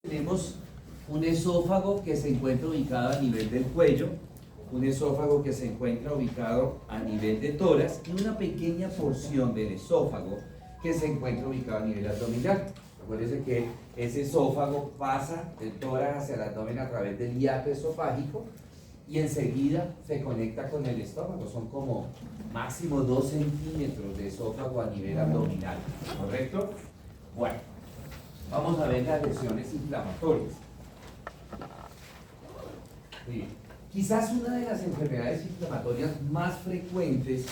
Tenemos un esófago que se encuentra ubicado a nivel del cuello, un esófago que se encuentra ubicado a nivel de tórax y una pequeña porción del esófago que se encuentra ubicado a nivel abdominal. Acuérdense que ese esófago pasa del tórax hacia el abdomen a través del hiato esofágico y enseguida se conecta con el estómago. Son como máximo 2 centímetros de esófago a nivel abdominal, ¿correcto? Bueno, vamos a ver las lesiones inflamatorias. Sí. Quizás una de las enfermedades inflamatorias más frecuentes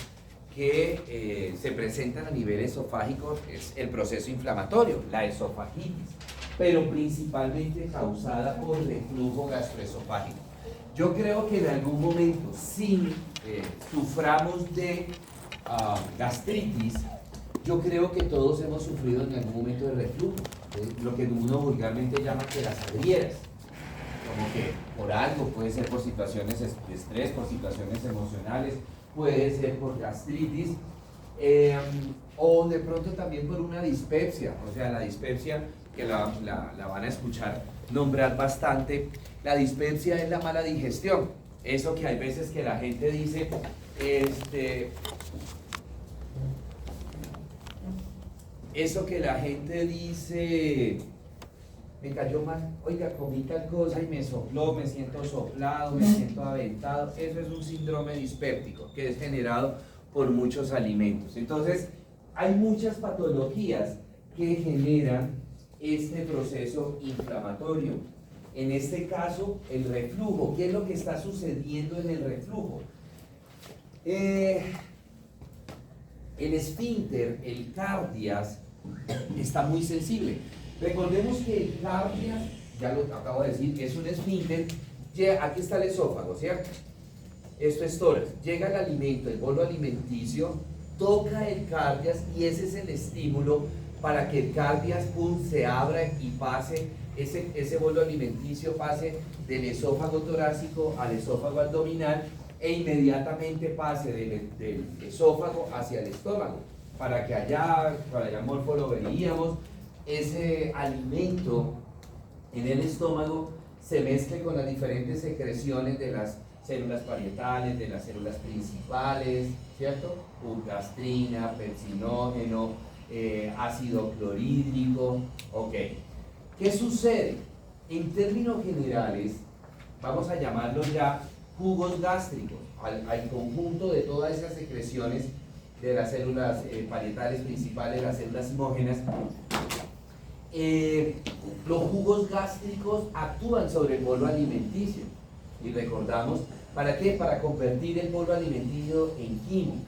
que se presentan a nivel esofágico es el proceso inflamatorio, la esofagitis, pero principalmente causada por reflujo gastroesofágico. Yo creo que en algún momento, si suframos de gastritis, yo creo que todos hemos sufrido en algún momento de reflujo, lo que uno vulgarmente llama que las agrieras, como que por algo, puede ser por situaciones de estrés, por situaciones emocionales, puede ser por gastritis, o de pronto también por una dispepsia. O sea, la dispepsia, que la van a escuchar nombrar bastante, la dispepsia es la mala digestión. Eso que hay veces que la gente dice, eso que la gente dice, me cayó mal, oiga, comí tal cosa y me sopló, me siento soplado, me siento aventado. Eso es un síndrome dispéptico que es generado por muchos alimentos. Entonces, hay muchas patologías que generan este proceso inflamatorio. En este caso, el reflujo. ¿Qué es lo que está sucediendo en el reflujo? El esfínter, el cardias, está muy sensible. Recordemos que el cardias, ya lo acabo de decir, es un esfínter. Aquí está el esófago, ¿cierto? Esto es tórax. Llega el alimento, el bolo alimenticio, toca el cardias y ese es el estímulo para que el cardias se abra y pase, ese bolo alimenticio pase del esófago torácico al esófago abdominal e inmediatamente pase del esófago hacia el estómago. Para allá Morfo lo veríamos, ese alimento en el estómago se mezcle con las diferentes secreciones de las células parietales, de las células principales, ¿cierto? Gastrina, pepsinógeno, ácido clorhídrico, ok. ¿Qué sucede? En términos generales, vamos a llamarlos ya jugos gástricos, al conjunto de todas esas secreciones de las células parietales principales, las células simógenas. Los jugos gástricos actúan sobre el bolo alimenticio y recordamos, ¿para qué? Para convertir el bolo alimenticio en química.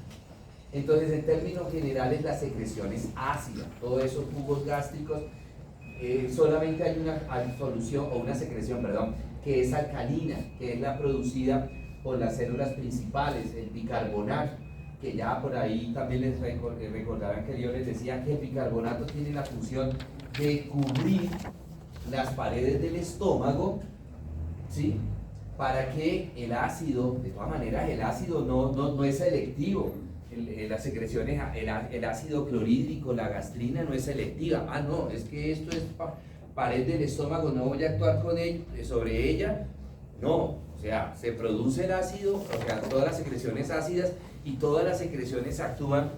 Entonces, en términos generales, la secreción es ácida. Todos esos jugos gástricos, solamente hay una solución o una secreción, perdón, que es alcalina, que es la producida por las células principales, el bicarbonato, que ya por ahí también les recordarán que yo les decía que el bicarbonato tiene la función de cubrir las paredes del estómago, ¿sí? Para que el ácido, de todas maneras, el ácido no es selectivo. Las secreciones, el ácido clorhídrico, la gastrina no es selectiva. Ah, no, es que esto es pared del estómago, no voy a actuar sobre ella. No, o sea, se produce el ácido, o sea, todas las secreciones ácidas y todas las secreciones actúan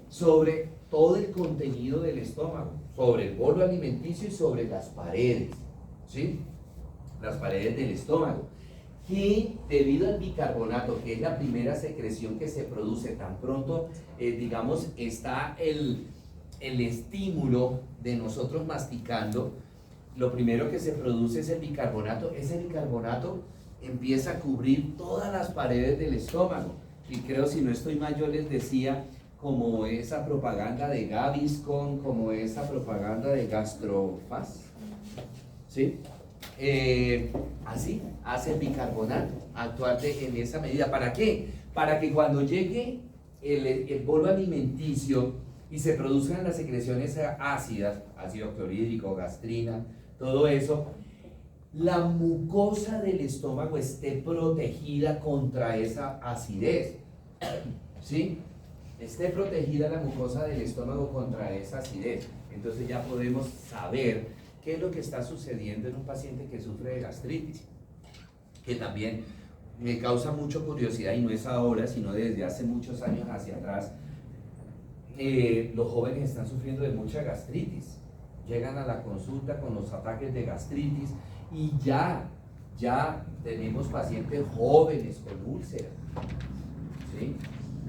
sobre todo el contenido del estómago, sobre el bolo alimenticio y sobre las paredes, ¿sí? Las paredes del estómago. Que debido al bicarbonato, que es la primera secreción que se produce tan pronto, digamos, está el estímulo de nosotros masticando, lo primero que se produce es el bicarbonato. Ese bicarbonato empieza a cubrir todas las paredes del estómago. Y creo, si no estoy mal, yo les decía, como esa propaganda de Gaviscon, como esa propaganda de Gastrofast, ¿sí? Así hace el bicarbonato, actuar en esa medida. ¿Para qué? Para que cuando llegue el bolo alimenticio y se produzcan las secreciones ácidas, ácido clorhídrico, gastrina, todo eso, la mucosa del estómago esté protegida contra esa acidez, ¿sí? Esté protegida la mucosa del estómago contra esa acidez. Entonces ya podemos saber que ¿qué es lo que está sucediendo en un paciente que sufre de gastritis? Que también me causa mucha curiosidad, y no es ahora, sino desde hace muchos años hacia atrás. Los jóvenes están sufriendo de mucha gastritis, llegan a la consulta con los ataques de gastritis y ya tenemos pacientes jóvenes con úlcera, ¿sí?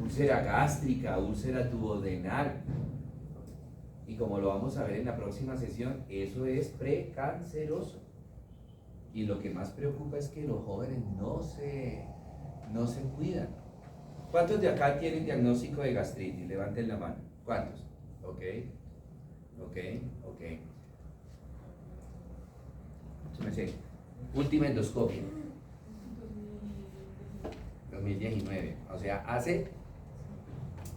Úlcera gástrica, úlcera duodenal, y como lo vamos a ver en la próxima sesión, eso es precanceroso. Y lo que más preocupa es que los jóvenes no se cuidan. ¿Cuántos de acá tienen diagnóstico de gastritis? Levanten la mano. ¿Cuántos? Ok. Última endoscopia. 2019. O sea, hace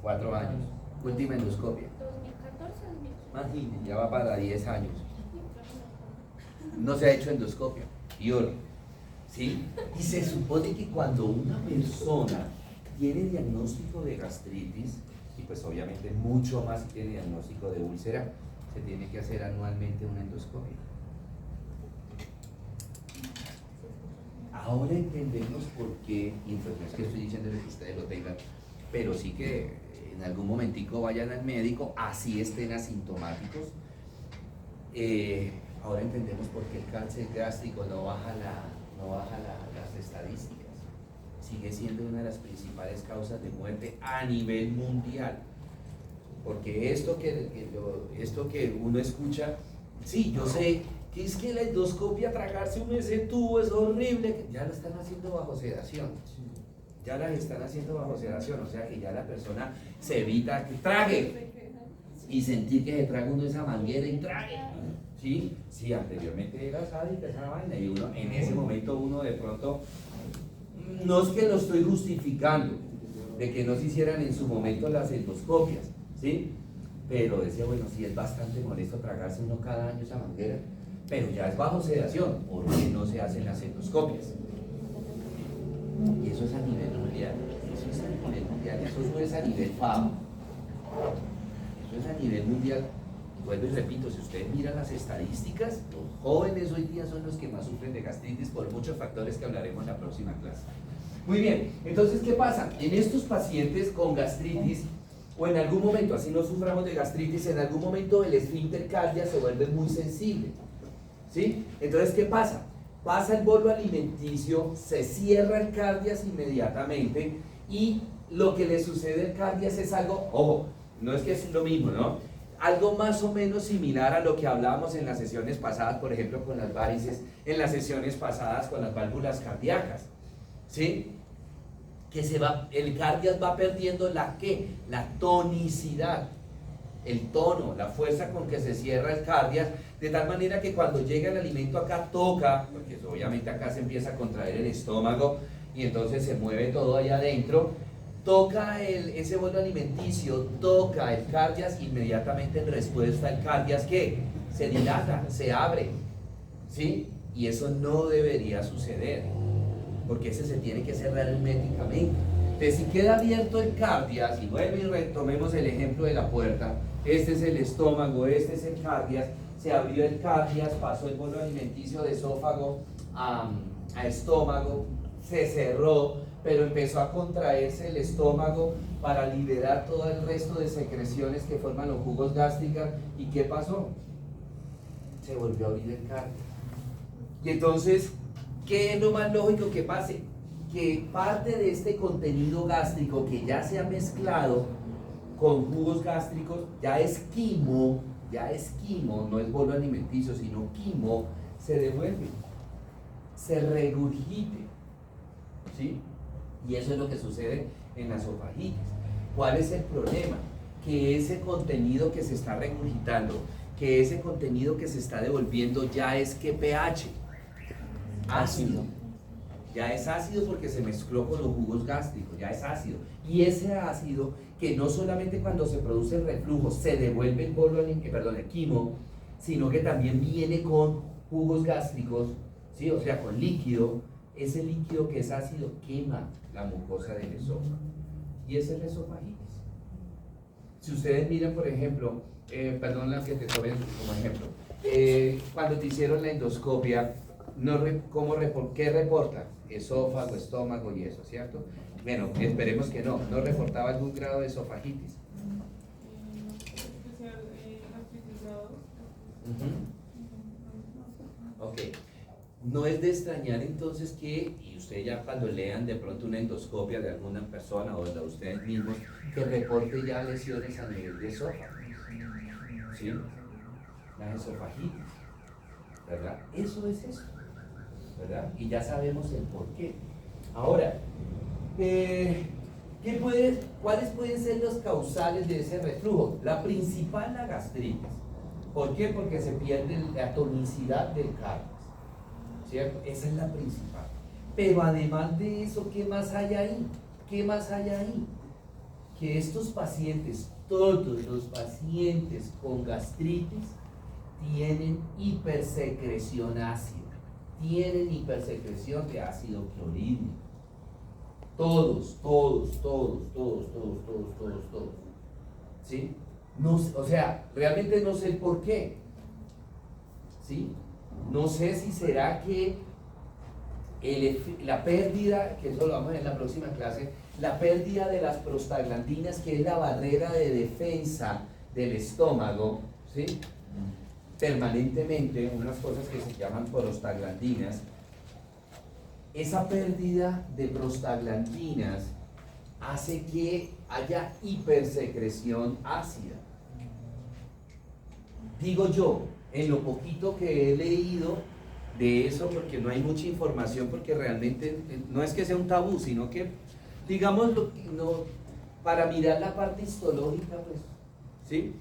4 años. Última endoscopia. 2014, Imagínense, ya va para 10 años. No se ha hecho endoscopia. Y ahora, ¿sí? Y se supone que cuando una persona tiene diagnóstico de gastritis, y pues obviamente mucho más si tiene diagnóstico de úlcera, se tiene que hacer anualmente una endoscopia. Ahora entendemos por qué, y pues no es que estoy diciéndoles que ustedes lo tengan, pero sí que en algún momentico vayan al médico, así estén asintomáticos. Ahora entendemos por qué el cáncer gástrico no baja las estadísticas. Sigue siendo una de las principales causas de muerte a nivel mundial. Porque esto que uno escucha, sí, yo sé que es que la endoscopia, tragarse ese tubo es horrible, ya lo están haciendo bajo sedación. Ya las están haciendo bajo sedación, o sea que ya la persona se evita que trague y sentir que se traga uno esa manguera y trague. ¿Sí? Sí, anteriormente era sádica esa vaina y uno, en ese momento uno de pronto, no es que lo estoy justificando, de que no se hicieran en su momento las endoscopias, ¿sí? Pero decía, bueno, sí es bastante molesto tragarse uno cada año esa manguera, pero ya es bajo sedación, ¿por qué no se hacen las endoscopias? Y eso es a nivel mundial, eso no es a nivel FAO, eso es a nivel mundial. Vuelvo y repito, si ustedes miran las estadísticas, los jóvenes hoy día son los que más sufren de gastritis por muchos factores que hablaremos en la próxima clase. Muy bien, entonces, ¿qué pasa? En estos pacientes con gastritis, o en algún momento, así no suframos de gastritis, en algún momento el esfínter cardia se vuelve muy sensible, ¿sí? Entonces, ¿qué pasa? Pasa el bolo alimenticio, se cierra el cardias inmediatamente, y lo que le sucede al cardias es algo, ojo, no es que es lo mismo, ¿no? Algo más o menos similar a lo que hablábamos en las sesiones pasadas, por ejemplo, con las varices, en las sesiones pasadas con las válvulas cardíacas, ¿sí? Que el cardias va perdiendo la tonicidad, el tono, la fuerza con que se cierra el cardias, de tal manera que cuando llega el alimento acá toca, porque obviamente acá se empieza a contraer el estómago y entonces se mueve todo allá adentro, toca ese bolo alimenticio, toca el cardias, inmediatamente en respuesta el cardias, ¿qué? Se dilata, se abre, ¿sí? Y eso no debería suceder, porque ese se tiene que cerrar herméticamente. Entonces, si queda abierto el cardias, y vuelve y retomemos el ejemplo de la puerta, este es el estómago, este es el cardias, se abrió el cardias, pasó el bolo alimenticio de esófago a estómago, se cerró, pero empezó a contraerse el estómago para liberar todo el resto de secreciones que forman los jugos gástricos. ¿Y qué pasó? Se volvió a abrir el cardio. Y entonces, ¿qué es lo más lógico que pase? Que parte de este contenido gástrico que ya se ha mezclado con jugos gástricos, ya es quimo, no es bolo alimenticio, sino quimo, se devuelve, se regurgite, ¿sí? Y eso es lo que sucede en la esofagitis. ¿Cuál es el problema? Que ese contenido que se está regurgitando, que ese contenido que se está devolviendo ya es que pH, ácido. Ya es ácido porque se mezcló con los jugos gástricos, ya es ácido. Y ese ácido, que no solamente cuando se produce el reflujo se devuelve el quimo, sino que también viene con jugos gástricos, ¿sí? O sea, con líquido. Ese líquido que es ácido quema la mucosa del esófago, y esa es la esofagitis. Si ustedes miran, por ejemplo, perdón que te tome como ejemplo, cuando te hicieron la endoscopia, ¿qué reporta? Esófago, estómago y eso, ¿cierto? Bueno, esperemos que no reportaba algún grado de esofagitis. Especial gastritis grado 2. Ok. No es de extrañar entonces que, y ustedes ya cuando lean de pronto una endoscopia de alguna persona o de ustedes mismos, que reporte ya lesiones a nivel de esófago. ¿Sí? La esofagitis. ¿Verdad? Eso es eso. ¿Verdad? Y ya sabemos el por qué. Ahora, ¿cuáles pueden ser los causales de ese reflujo? La principal, la gastritis. ¿Por qué? Porque se pierde la tonicidad del cardio. ¿Cierto? Esa es la principal. Pero además de eso, ¿qué más hay ahí? ¿Qué más hay ahí? Que estos pacientes, todos los pacientes con gastritis, tienen hipersecreción ácida. Tienen hipersecreción de ácido clorhídrico. Todos. ¿Sí? No, o sea, realmente no sé el por qué. ¿Sí? No sé si será que la pérdida, que eso lo vamos a ver en la próxima clase, la pérdida de las prostaglandinas, que es la barrera de defensa del estómago, ¿sí? Permanentemente, unas cosas que se llaman prostaglandinas, esa pérdida de prostaglandinas hace que haya hipersecreción ácida. Digo yo, en lo poquito que he leído de eso, porque no hay mucha información, porque realmente no es que sea un tabú, sino que, digamos, para mirar la parte histológica, pues, ¿sí?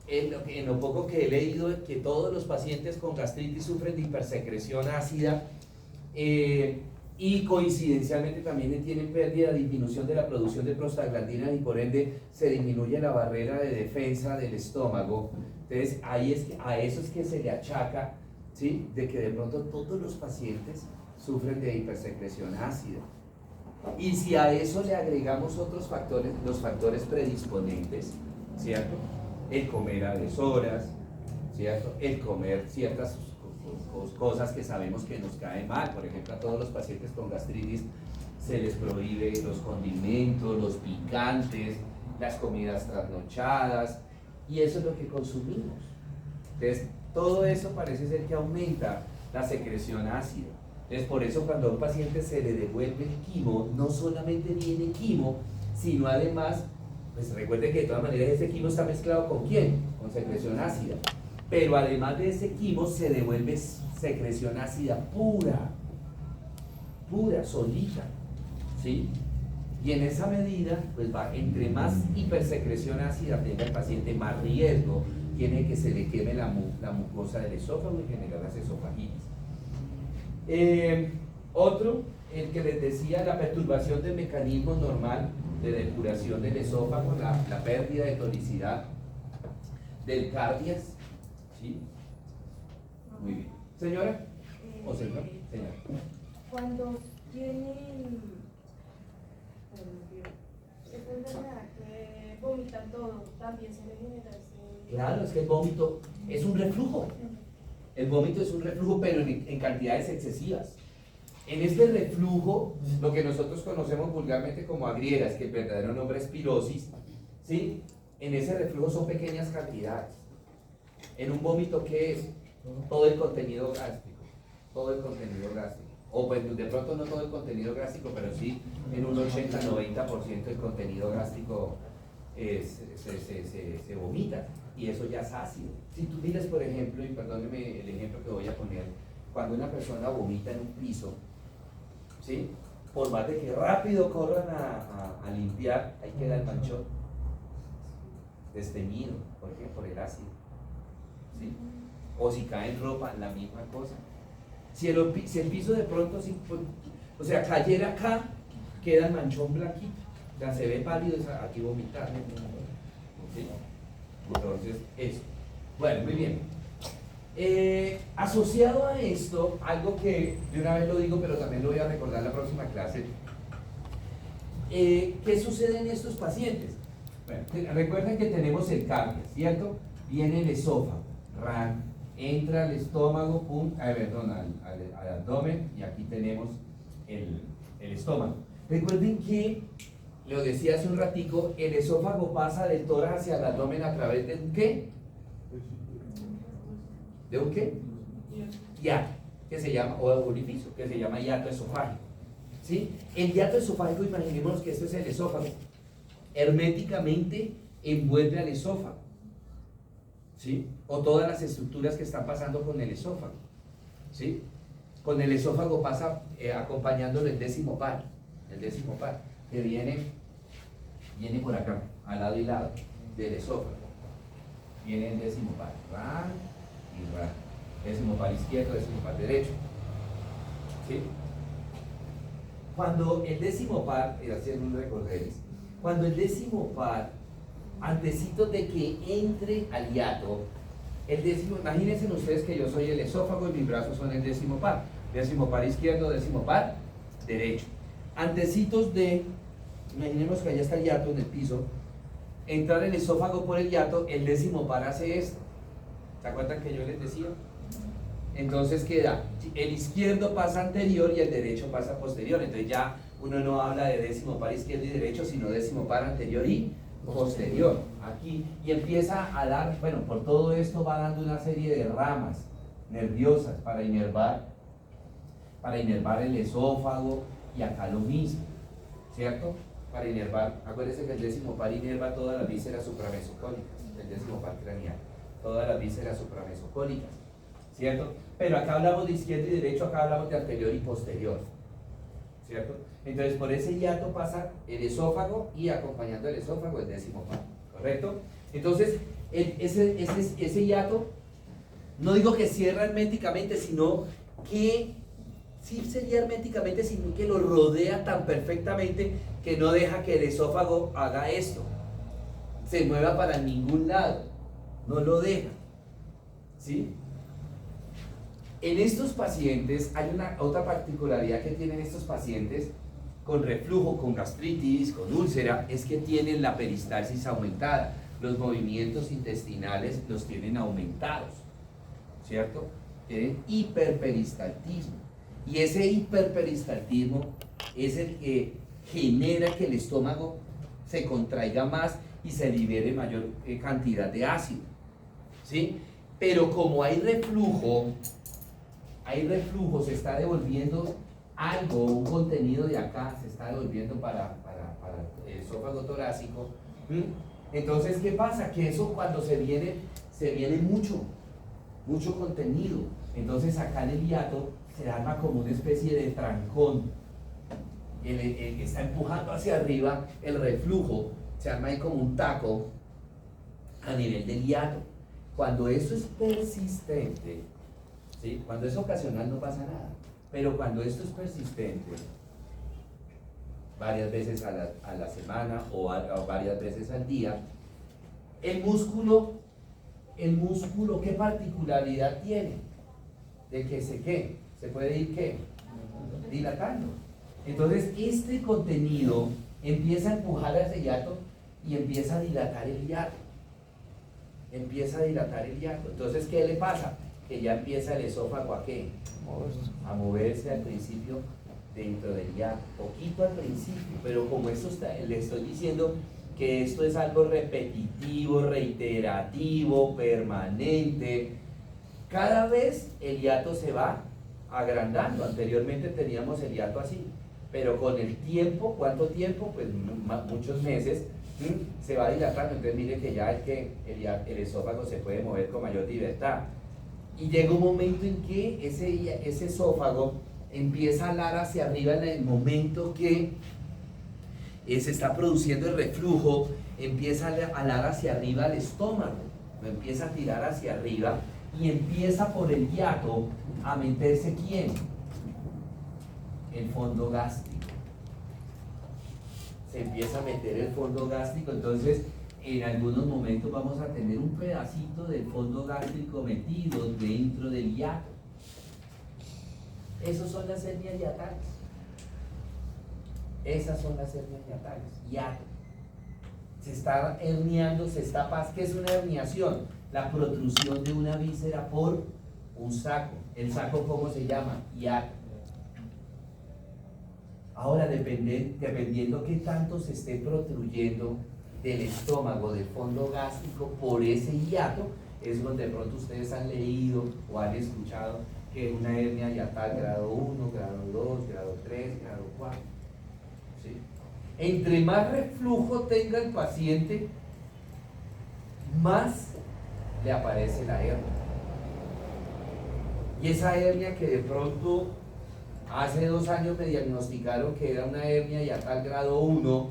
En lo poco que he leído, es que todos los pacientes con gastritis sufren de hipersecreción ácida, y coincidencialmente también tienen pérdida, disminución de la producción de prostaglandinas, y por ende se disminuye la barrera de defensa del estómago. Entonces a eso es que se le achaca, ¿sí? De que de pronto todos los pacientes sufren de hipersecreción ácida. Y si a eso le agregamos otros factores, los factores predisponentes, ¿cierto? El comer a deshoras, ¿cierto? El comer ciertas cosas que sabemos que nos caen mal. Por ejemplo, a todos los pacientes con gastritis se les prohíbe los condimentos, los picantes, las comidas trasnochadas, y eso es lo que consumimos. Entonces, todo eso parece ser que aumenta la secreción ácida. Entonces, por eso cuando a un paciente se le devuelve el quimo, no solamente viene quimo, sino además, pues recuerde que de todas maneras ese quimo está mezclado ¿con quién? Con secreción ácida. Pero además de ese quimo se devuelve secreción ácida pura, solita, ¿sí? Y en esa medida, pues va, entre más hipersecreción ácida tenga el paciente, más riesgo tiene que se le queme la mucosa del esófago y generar las esofagitis. Otro, el que les decía, la perturbación del mecanismo normal de depuración del esófago, la pérdida de tonicidad del cardias, ¿sí? Muy bien. ¿Señora? ¿O señor? Señora. Cuando tienen esta enfermedad que vomitan todo, también se le genera ese... Claro, es que el vómito es un reflujo. El vómito es un reflujo, pero en cantidades excesivas. En este reflujo, lo que nosotros conocemos vulgarmente como agrieras, que el verdadero nombre es pirosis, ¿sí? En ese reflujo son pequeñas cantidades. En un vómito, ¿qué es? Todo el contenido gástrico. Todo el contenido gástrico. O pues de pronto no todo el contenido gástrico, pero sí en un 80-90% del contenido gástrico se vomita. Y eso ya es ácido. Si tú miras, por ejemplo, y perdóneme el ejemplo que voy a poner, cuando una persona vomita en un piso, ¿sí? Por más de que rápido corran a limpiar, ahí queda el manchón desteñido. ¿Por qué? Por el ácido. ¿Sí? O si cae en ropa, la misma cosa. Si el piso de pronto, o sea, cayera acá, queda el manchón blanquito. O sea, se ve pálido, aquí vomitar. ¿Sí? Entonces, eso. Bueno, muy bien. Asociado a esto, algo que de una vez lo digo, pero también lo voy a recordar en la próxima clase. ¿Qué sucede en estos pacientes? Bueno, recuerden que tenemos el cardio, ¿cierto? Viene el esófago, ran, entra al estómago, perdón, al abdomen, y aquí tenemos el estómago. Recuerden que, lo decía hace un ratico, el esófago pasa del tórax hacia el abdomen a través de un ¿qué? ¿De un qué? Hiato, que se llama, o orificio, que se llama hiato esofágico. ¿Sí? El hiato esofágico, imaginémonos que este es el esófago, herméticamente envuelve al esófago, ¿sí? O todas las estructuras que están pasando con el esófago, ¿sí? Con el esófago pasa acompañándolo el décimo par, que viene por acá, al lado y lado del esófago. Viene el décimo par, ra y ra. Décimo par izquierdo, décimo par derecho. ¿Sí? Cuando el décimo par, y haciendo un recorderis, cuando el décimo par, antecitos de que entre al hiato, el décimo, imagínense ustedes que yo soy el esófago y mis brazos son el décimo par izquierdo, décimo par derecho. Antecitos de, imaginemos que allá está el hiato en el piso, entrar el esófago por el hiato, el décimo par hace esto. ¿Se acuerdan que yo les decía? Entonces queda, el izquierdo pasa anterior y el derecho pasa posterior. Entonces ya uno no habla de décimo par izquierdo y derecho, sino décimo par anterior y posterior. Aquí, y empieza a dar, bueno, por todo esto va dando una serie de ramas nerviosas para inervar el esófago, y acá lo mismo, ¿cierto? Para inervar, acuérdense que el décimo par inerva todas las vísceras supramesocólicas, el décimo par craneal, todas las vísceras supramesocólicas, ¿cierto? Pero acá hablamos de izquierdo y derecho, acá hablamos de anterior y posterior, ¿cierto? Entonces por ese hiato pasa el esófago y acompañando el esófago el décimo par, ¿correcto? Entonces ese hiato, no digo que cierra herméticamente, sino que sí sería herméticamente, sino que lo rodea tan perfectamente que no deja que el esófago haga esto, se mueva para ningún lado, no lo deja, ¿sí? En estos pacientes hay otra particularidad que tienen estos pacientes con reflujo, con gastritis, con úlcera, es que tienen la peristalsis aumentada, los movimientos intestinales los tienen aumentados, ¿cierto? Tienen hiperperistaltismo, y ese hiperperistaltismo es el que genera que el estómago se contraiga más y se libere mayor cantidad de ácido, ¿sí? Pero como hay reflujo, se está devolviendo algo, un contenido de acá, se está devolviendo para el esófago torácico. Entonces, ¿qué pasa? Que eso cuando se viene mucho contenido. Entonces acá en el hiato se arma como una especie de trancón. El que está empujando hacia arriba el reflujo, se arma ahí como un taco a nivel del hiato. Cuando eso es persistente, ¿sí? Cuando es ocasional no pasa nada, pero cuando esto es persistente, varias veces a la semana o varias veces al día, el músculo, ¿qué particularidad tiene? De que se puede ir ¿qué? Dilatando. Entonces este contenido empieza a empujar hacia el hiato y empieza a dilatar el hiato. Entonces, ¿qué le pasa? Que ya empieza el esófago ¿a qué? A moverse al principio dentro del hiato, poquito al principio, pero como esto le estoy diciendo que esto es algo repetitivo, reiterativo, permanente, cada vez el hiato se va agrandando. Anteriormente teníamos el hiato así, pero con el tiempo, ¿cuánto tiempo? Pues muchos meses, se va dilatando. Entonces mire que ya el esófago se puede mover con mayor libertad, y llega un momento en que ese esófago empieza a alar hacia arriba. En el momento que se está produciendo el reflujo, empieza a alar hacia arriba el estómago, lo empieza a tirar hacia arriba y empieza por el hiato a meterse ¿quién? El fondo gástrico. Se empieza a meter el fondo gástrico. Entonces en algunos momentos vamos a tener un pedacito del fondo gástrico metido dentro del hiato. Esas son las hernias hiatales. Hiato. se está herniando, se está ¿qué es una herniación? La protrusión de una víscera por un saco. ¿El saco cómo se llama? Hiato. Ahora, dependiendo qué tanto se esté protruyendo del estómago, del fondo gástrico, por ese hiato, es donde de pronto ustedes han leído o han escuchado que una hernia hiatal grado 1, grado 2, grado 3, grado 4. ¿Sí? Entre más reflujo tenga el paciente, más le aparece la hernia. Y esa hernia que de pronto hace 2 años me diagnosticaron que era una hernia hiatal grado 1,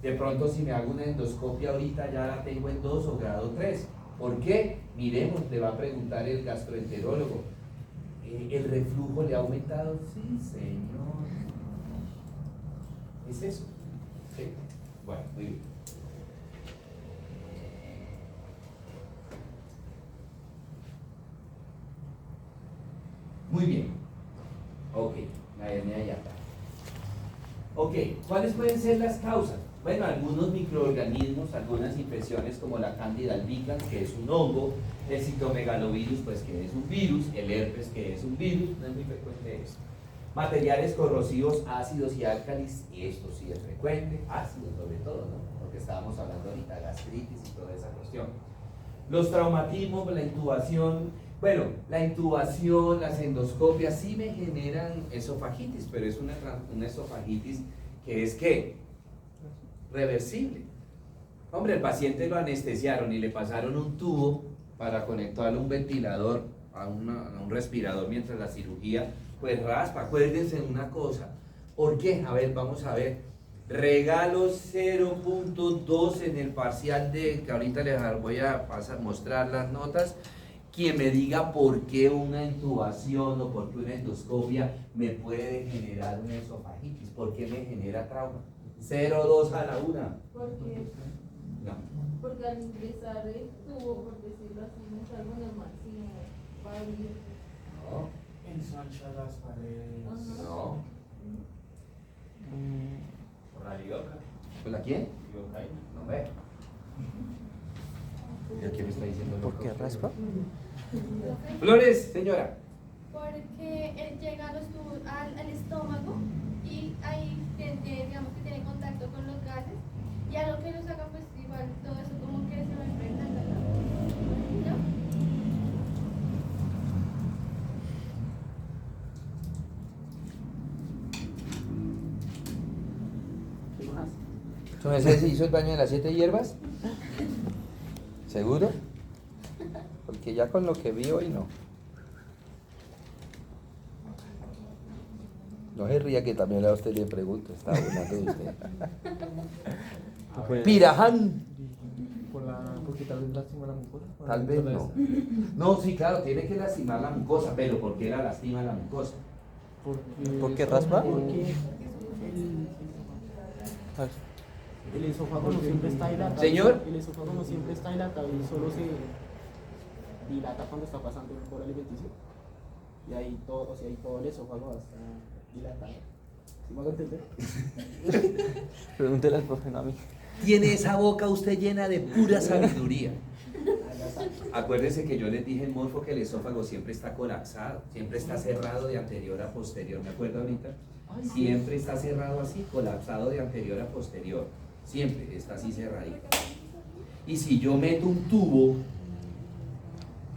de pronto si me hago una endoscopia ahorita ya la tengo en 2 o grado 3. ¿Por qué? Miremos, le va a preguntar el gastroenterólogo. ¿El reflujo le ha aumentado? Sí, señor. ¿Es eso? Sí. Bueno, muy bien. Muy bien. Ok, la hernia hiatal. Ok, ¿cuáles pueden ser las causas? Bueno, algunos microorganismos, algunas infecciones como la Candida albicans, que es un hongo, el citomegalovirus, pues que es un virus, el herpes, que es un virus, no es muy frecuente esto. Materiales corrosivos, ácidos y álcalis, y esto sí es frecuente, ácidos sobre todo, ¿no? Porque estábamos hablando ahorita, gastritis y toda esa cuestión. Los traumatismos, la intubación, bueno, la intubación, las endoscopias sí me generan esofagitis, pero es una esofagitis que es ¿qué? Reversible. Hombre, el paciente lo anestesiaron y le pasaron un tubo para conectarle un ventilador a un respirador mientras la cirugía, pues raspa. Acuérdense de una cosa. ¿Por qué? A ver, vamos a ver. Regalo 0.2 en el parcial de, que ahorita les voy a mostrar las notas. Quien me diga por qué una intubación o por qué una endoscopia me puede generar una esofagitis, por qué me genera trauma. 0.2 a la una. ¿Por qué? No. Porque al ingresar el tubo, por decirlo así, no es algo normal, sino va a abrir. No. Ensancha las paredes. Ajá. No. Por la lioca. ¿Pues la quién? Liocaína. No ve. ¿Y qué me está diciendo? ¿Por qué raspa? Flores, señora. Porque él llega a los al estómago y ahí digamos que tiene contacto con los gases y a lo que lo saca pues igual todo eso como que se va impregnando, ¿no? ¿Qué más? ¿Su merced se hizo el baño de las 7 hierbas? ¿Seguro? Porque ya con lo que vi hoy no. No se ría que también a usted le pregunto, estaba hablando de usted. Piraján. Porque tal vez lastima la mucosa. Tal vez no. No, sí, claro, tiene que lastimar la mucosa, pero ¿por qué la lastima la mucosa? ¿Por qué raspa? Porque el esófago no siempre está dilatado. Señor. El esófago no siempre está dilatado y solo se dilata cuando está pasando por alimenticio. Y ahí todo, o sea, ahí todo el esófago está dilatado. ¿Sí me hago entender? Pregúntele al profe, no a mí. Tiene esa boca usted llena de pura sabiduría. Acuérdense que yo les dije en Morfo que el esófago siempre está colapsado, siempre está cerrado de anterior a posterior. ¿Me acuerdo ahorita? Siempre está cerrado así, colapsado de anterior a posterior. Siempre está así cerradito. Y si yo meto un tubo,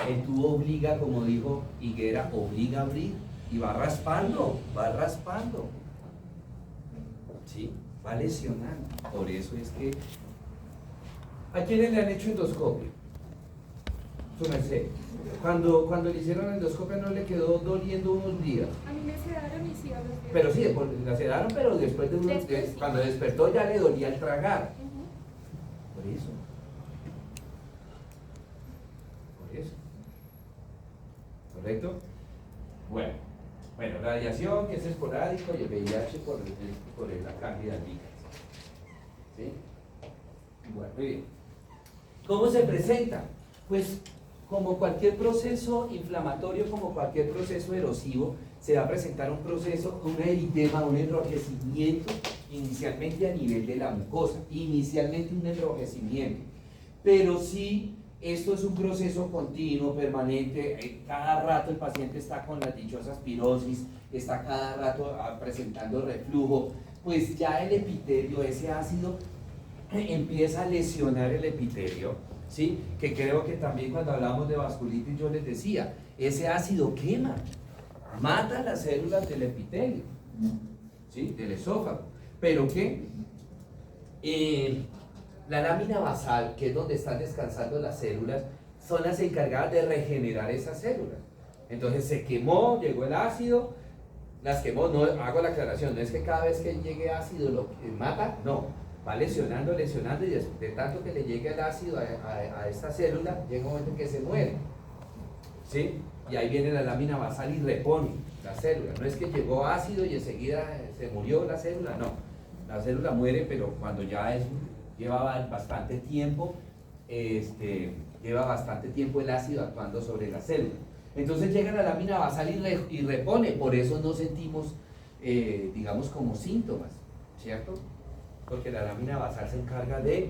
el tubo obliga, como dijo Higuera, obliga a abrir y va raspando, va raspando. ¿Sí? Va lesionando. Por eso es que... ¿A quiénes le han hecho endoscopia? Su merced. Cuando le hicieron la endoscopia no le quedó doliendo unos días. A mí me sedaron y sí, a los días. Pero sí, la sedaron, pero después de unos Después sí. cuando despertó ya le dolía el tragar. Ujú. Por eso. Por eso. ¿Correcto? Bueno, radiación, que es esporádico, y el VIH por la Candida albicans. ¿Sí? Bueno, muy bien. ¿Cómo se presenta? Pues como cualquier proceso inflamatorio, como cualquier proceso erosivo, se va a presentar un proceso, un eritema, un enrojecimiento inicialmente a nivel de la mucosa, inicialmente un enrojecimiento, pero sí, esto es un proceso continuo, permanente, cada rato el paciente está con las dichosas pirosis, está cada rato presentando reflujo, pues ya el epitelio, ese ácido, empieza a lesionar el epitelio, ¿sí? Que creo que también cuando hablamos de vasculitis yo les decía, ese ácido quema, mata las células del epitelio, ¿sí? Del esófago. ¿Pero qué? La lámina basal, que es donde están descansando las células, son las encargadas de regenerar esas células. Entonces se quemó, llegó el ácido, las quemó, no hago la aclaración, no es que cada vez que llegue ácido lo mata, no, va lesionando y de tanto que le llegue el ácido a esta célula, llega un momento en que se muere, ¿sí? Y ahí viene la lámina basal y repone la célula. No es que llegó ácido y enseguida se murió la célula, no. La célula muere, pero cuando ya lleva bastante tiempo, lleva bastante tiempo el ácido actuando sobre la célula. Entonces llega la lámina basal y repone, por eso no sentimos, digamos, como síntomas, ¿cierto? Porque la lámina basal se encarga de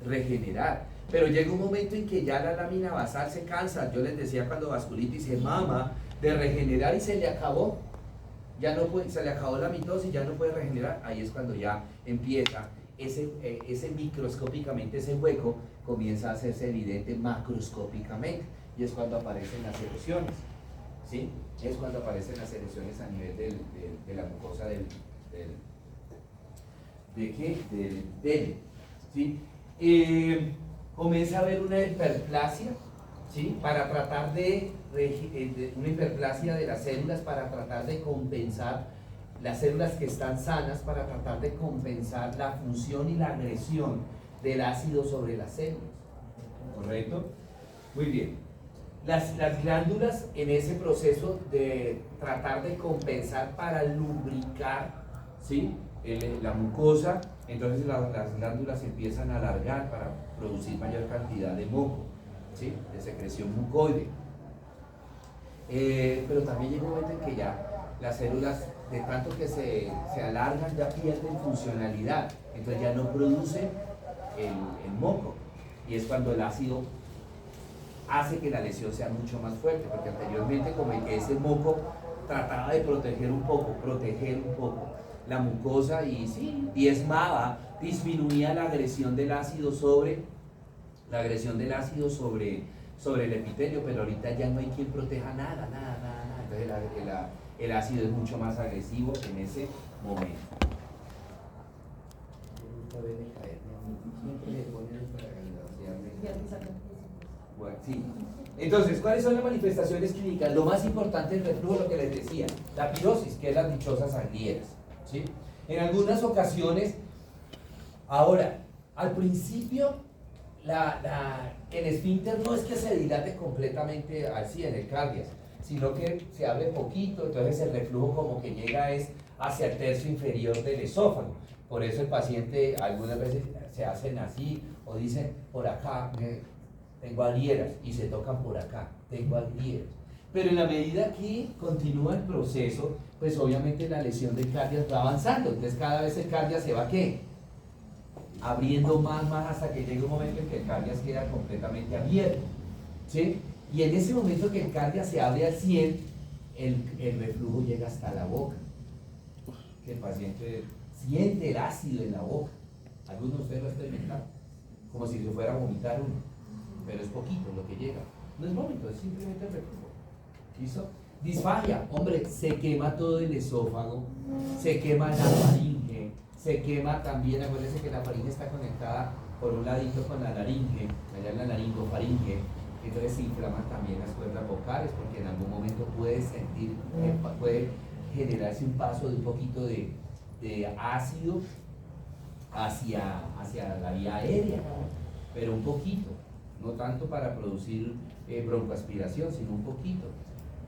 regenerar. Pero llega un momento en que ya la lámina basal se cansa. Yo les decía cuando vasculitis se mama de regenerar y se le acabó. Ya no puede, se le acabó la mitosis, ya no puede regenerar. Ahí es cuando ya empieza ese microscópicamente, ese hueco comienza a hacerse evidente macroscópicamente. Y es cuando aparecen las erosiones, ¿sí? Es cuando aparecen las erosiones a nivel de la mucosa del ¿sí? Comienza a haber una hiperplasia, ¿sí? Para tratar una hiperplasia de las células para tratar de compensar las células que están sanas, para tratar de compensar la función y la agresión del ácido sobre las células, ¿correcto? Muy bien. Las glándulas en ese proceso de tratar de compensar para lubricar, ¿sí? La mucosa, entonces las glándulas empiezan a alargar para producir mayor cantidad de moco, ¿sí? De secreción mucoide. Pero también llega un momento en que ya las células, de tanto que se alargan, ya pierden funcionalidad, entonces ya no producen el moco, y es cuando el ácido hace que la lesión sea mucho más fuerte, porque anteriormente como que ese moco trataba de proteger un poco la mucosa y sí, diezmaba, disminuía la agresión del ácido sobre el epitelio, pero ahorita ya no hay quien proteja nada, entonces el ácido es mucho más agresivo en ese momento. Bueno, sí. Entonces, ¿cuáles son las manifestaciones clínicas? Lo más importante del reflujo, lo que les decía, la pirosis, que es las dichosas anglieras, ¿sí? En algunas ocasiones, ahora, al principio, el esfínter no es que se dilate completamente así en el cardias, sino que se abre poquito, entonces el reflujo como que llega hacia el tercio inferior del esófago. Por eso el paciente algunas veces se hacen así, o dicen, por acá, tengo agrieras, y se tocan por acá, tengo agrieras. Pero en la medida que continúa el proceso, pues obviamente la lesión del cardias va avanzando, entonces cada vez el cardias se va, ¿qué? Abriendo más hasta que llega un momento en que el cardias queda completamente abierto, ¿sí? Y en ese momento que el cardias se abre al 100, el reflujo llega hasta la boca, que el paciente siente el ácido en la boca. Algunos de ustedes lo experimentan, como si se fuera a vomitar uno, pero es poquito lo que llega, no es vómito, es simplemente el reflujo. ¿Listo? Disfagia, hombre, se quema todo el esófago, se quema la faringe, se quema también, acuérdense que la faringe está conectada por un ladito con la laringe, allá en la laringofaringe, entonces se inflaman también las cuerdas vocales, porque en algún momento puede generarse un paso de un poquito de ácido hacia la vía aérea, pero un poquito, no tanto para producir broncoaspiración, sino un poquito.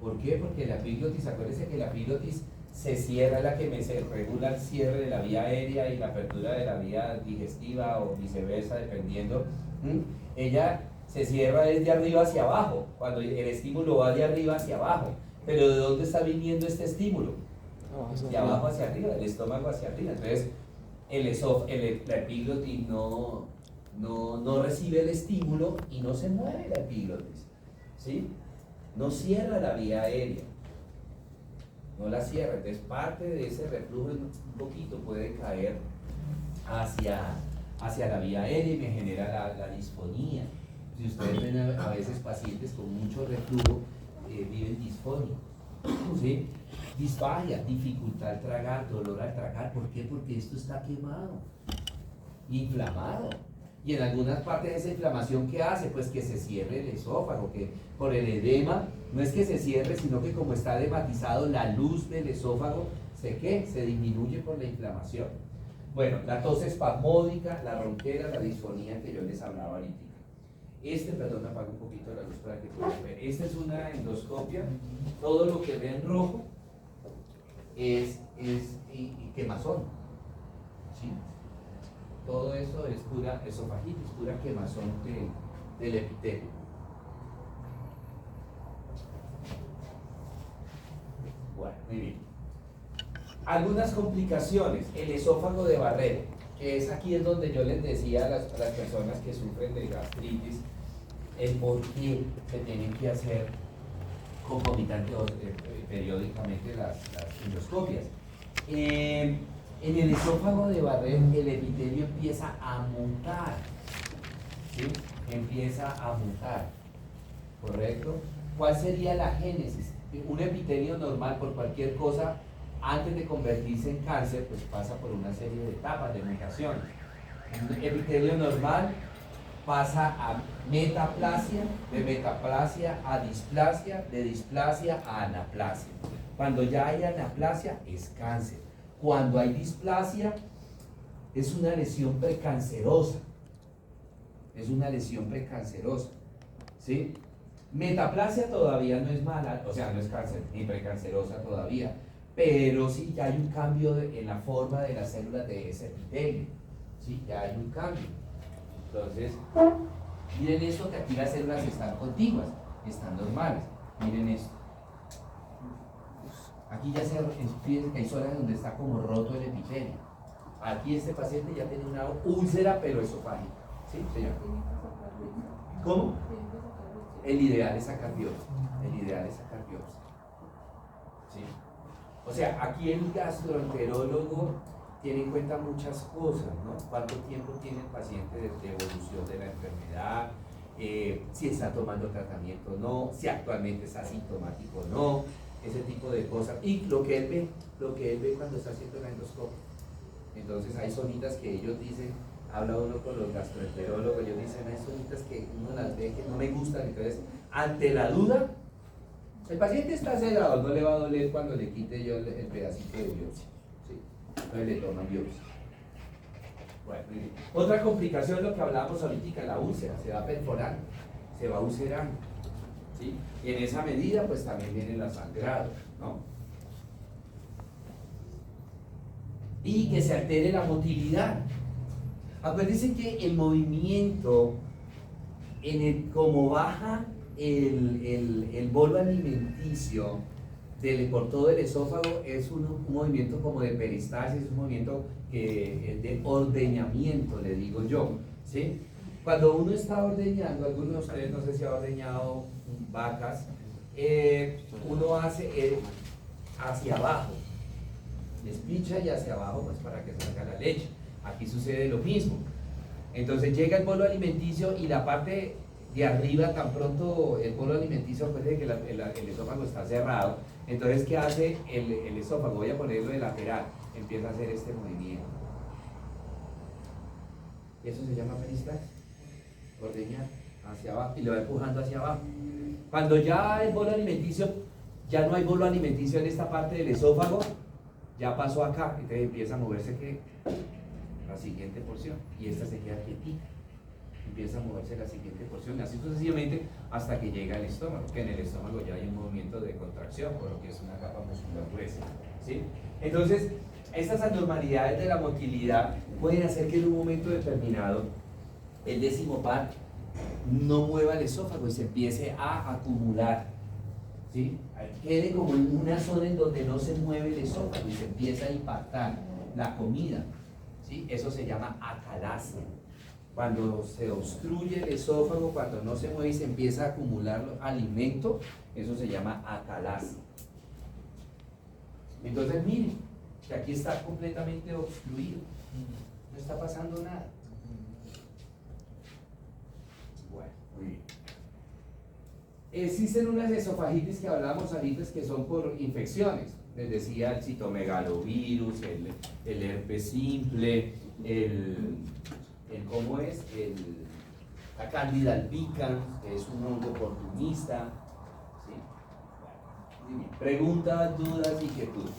¿Por qué? Porque la epiglotis, acuérdense que la epiglotis se cierra, la que regula el cierre de la vía aérea y la apertura de la vía digestiva o viceversa, dependiendo. Ella se cierra desde arriba hacia abajo, cuando el estímulo va de arriba hacia abajo. Pero ¿de dónde está viniendo este estímulo? De abajo hacia arriba, del estómago hacia arriba. Entonces, la epiglotis no recibe el estímulo y no se mueve la epiglotis, ¿sí? No cierra la vía aérea, no la cierra, entonces parte de ese reflujo un poquito puede caer hacia la vía aérea y me genera la disfonía. Si ustedes ven a veces pacientes con mucho reflujo, viven disfónicos, ¿sí? Disfagia, dificultad al tragar, dolor al tragar. ¿Por qué? Porque esto está quemado, inflamado. Y en algunas partes de esa inflamación, ¿qué hace? Pues que se cierre el esófago, que por el edema, no es que se cierre, sino que como está edematizado, la luz del esófago se disminuye por la inflamación. Bueno, la tos espasmódica, la ronquera, la disfonía que yo les hablaba ahorita. Perdón, me apago un poquito la luz para que puedan ver. Esta es una endoscopia. Todo lo que ve en rojo es quemazón, ¿sí? Todo eso es pura esofagitis, pura quemazón del epitelio. Bueno, muy bien. Algunas complicaciones, el esófago de Barrera, que aquí es donde yo les decía a las personas que sufren de gastritis, el por qué se tienen que hacer concomitante o periódicamente las endoscopias. En el esófago de Barrera el epitelio empieza a mutar, ¿sí? Empieza a mutar, ¿correcto? ¿Cuál sería la génesis? Un epitelio normal por cualquier cosa, antes de convertirse en cáncer, pues pasa por una serie de etapas de mutaciones. Un epitelio normal pasa a metaplasia, de metaplasia a displasia, de displasia a anaplasia. Cuando ya hay anaplasia es cáncer. Cuando hay displasia es una lesión precancerosa. Es una lesión precancerosa, ¿sí? Metaplasia todavía no es mala, o sea, no es cáncer ni precancerosa todavía, pero sí ya hay un cambio en la forma de las células de ese epitelio, ¿sí? Ya hay un cambio. Entonces, miren esto, que aquí las células están contiguas, están normales. Miren esto. Aquí ya fíjense que hay zonas donde está como roto el epitelio. Aquí este paciente ya tiene una úlcera pero esofágica, ¿sí, señor? ¿Cómo? El ideal es sacar biopsia. El ideal es sacar biopsia, ¿sí? O sea, aquí el gastroenterólogo tiene en cuenta muchas cosas, ¿no? Cuánto tiempo tiene el paciente de evolución de la enfermedad, si está tomando tratamiento o no, si actualmente es asintomático o no, ese tipo de cosas. Y lo que él ve cuando está haciendo la endoscopia. Entonces hay zonitas que ellos dicen, habla uno con los gastroenterólogos, ellos dicen, hay zonitas que uno las ve que no me gustan, entonces ante la duda, el paciente está sedado, no le va a doler cuando le quite yo el pedacito de biopsia, ¿sí? Entonces le toman biopsia. Bueno, miren. Otra complicación es lo que hablábamos ahorita, la úlcera, se va perforando, se va ulcerando, ¿sí? Y en esa medida pues también vienen los sangrados, ¿no? Y que se altere la motilidad. Acuérdense que el movimiento, como baja el bolo alimenticio por todo el esófago, es un movimiento como de peristalsis, es un movimiento de ordeñamiento, le digo yo, ¿sí? Cuando uno está ordeñando, algunos de ustedes no sé si ha ordeñado vacas, uno hace hacia abajo, les pincha y hacia abajo pues para que salga la leche. Aquí sucede lo mismo. Entonces llega el bolo alimenticio y la parte de arriba, tan pronto el bolo alimenticio, pues de que el esófago está cerrado, entonces ¿qué hace el esófago? Voy a ponerlo de lateral, empieza a hacer este movimiento. Eso se llama peristalsis, ordeñar hacia abajo y lo va empujando hacia abajo. Cuando ya el bolo alimenticio, ya no hay bolo alimenticio en esta parte del esófago, ya pasó acá, entonces empieza a moverse que la siguiente porción y esta se queda quietita, empieza a moverse la siguiente porción, así sucesivamente hasta que llega al estómago, que en el estómago ya hay un movimiento de contracción, por lo que es una capa muscular gruesa, ¿sí? Entonces, estas anormalidades de la motilidad pueden hacer que en un momento determinado el décimo par no mueva el esófago y se empiece a acumular, ¿sí? Quede como en una zona en donde no se mueve el esófago y se empieza a impactar la comida, ¿sí? Eso se llama acalasia. Cuando se obstruye el esófago, cuando no se mueve y se empieza a acumular alimento, eso se llama acalasia. Entonces miren, que aquí está completamente obstruido, no está pasando nada. Bueno, muy bien. Existen unas esofagitis que hablábamos ahorita que son por infecciones. Les decía el citomegalovirus, el herpes simple, ¿cómo es? La Candida albicans, que es un hongo oportunista. ¿Sí? Muy bien. Preguntas, dudas, inquietudes.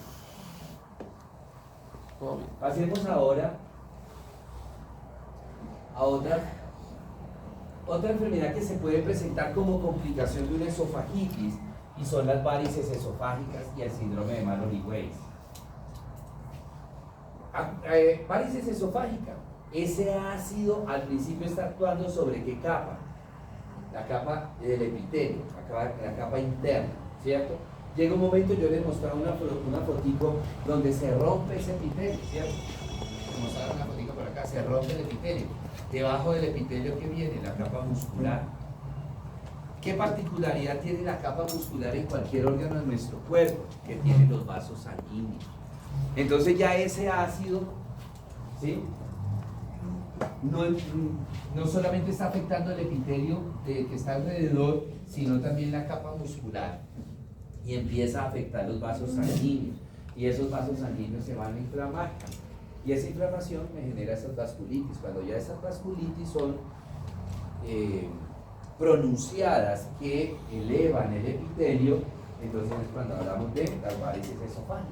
Pasemos ahora a otra enfermedad que se puede presentar como complicación de una esofagitis, y son las varices esofágicas y el síndrome de Mallory-Weiss. Varices esofágica, ese ácido al principio está actuando sobre qué capa, la capa del epitelio, la capa interna, ¿cierto? Llega un momento, yo les mostraba una fotico donde se rompe ese epitelio, ¿cierto? Les mostraba una fotico por acá, se rompe el epitelio. Debajo del epitelio, ¿qué viene? La capa muscular. ¿Qué particularidad tiene la capa muscular en cualquier órgano de nuestro cuerpo? Que tiene los vasos sanguíneos. Entonces ya ese ácido, ¿sí? No solamente está afectando el epitelio que está alrededor, sino también la capa muscular, y empieza a afectar los vasos sanguíneos, y esos vasos sanguíneos se van a inflamar, y esa inflamación me genera esas vasculitis. Cuando ya esas vasculitis son pronunciadas, que elevan el epitelio, entonces es cuando hablamos de las varices esofágicas.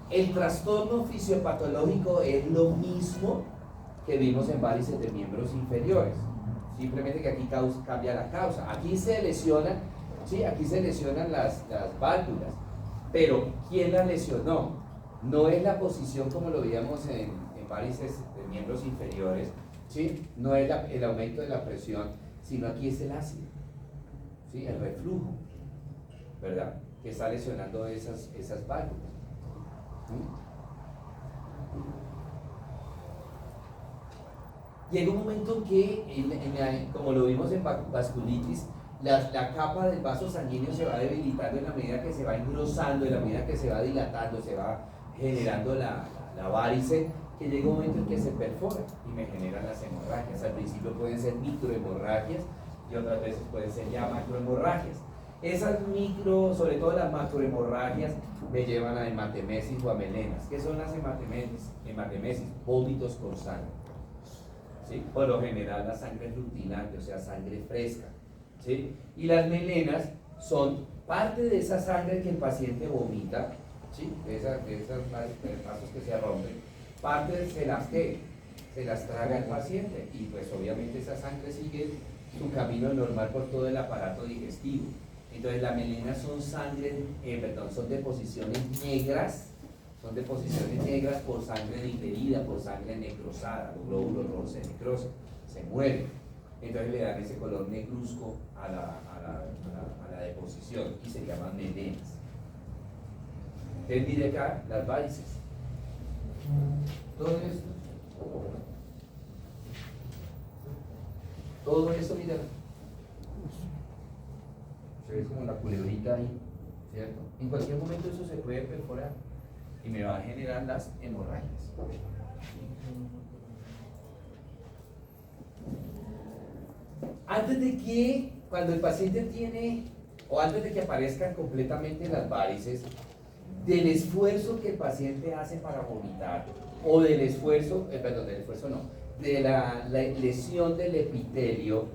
El trastorno fisiopatológico es lo mismo que vimos en varices de miembros inferiores, simplemente que aquí cambia la causa. Aquí se lesionan, ¿sí? Aquí se lesionan las válvulas, pero ¿quién las lesionó? No es la posición como lo veíamos en varices de miembros inferiores, ¿sí? No es el aumento de la presión, sino aquí es el ácido, ¿sí? El reflujo, ¿verdad? Que está lesionando esas válvulas. Llega un momento en que, como lo vimos en vasculitis, la capa del vaso sanguíneo se va debilitando en la medida que se va engrosando, en la medida que se va dilatando, se va generando la varice, que llega un momento en que se perfora y me generan las hemorragias. Al principio pueden ser microhemorragias y otras veces pueden ser ya macrohemorragias. Esas sobre todo las macrohemorragias, me llevan a hematemesis o a melenas. ¿Qué son las hematemesis? Hematemesis, vómitos con sangre. ¿Sí? Por lo general la sangre es rutilante, o sea, sangre fresca. ¿Sí? Y las melenas son parte de esa sangre que el paciente vomita, ¿sí? de esos vasos que se rompen, parte se las traga el paciente, y pues obviamente esa sangre sigue su camino normal por todo el aparato digestivo. Entonces las melenas son son deposiciones negras, por sangre diferida, por sangre necrosada. Los glóbulos rojos se necrosan, se mueren, entonces le dan ese color negruzco a la deposición y se llaman melenas. Entonces mire acá las varices, todo esto mira, se ve como la culebrita ahí, ¿cierto? En cualquier momento eso se puede perforar y me va a generar las hemorragias. Antes de que, cuando el paciente tiene, o antes de que aparezcan completamente las varices, del esfuerzo que el paciente hace para vomitar, o de la lesión del epitelio,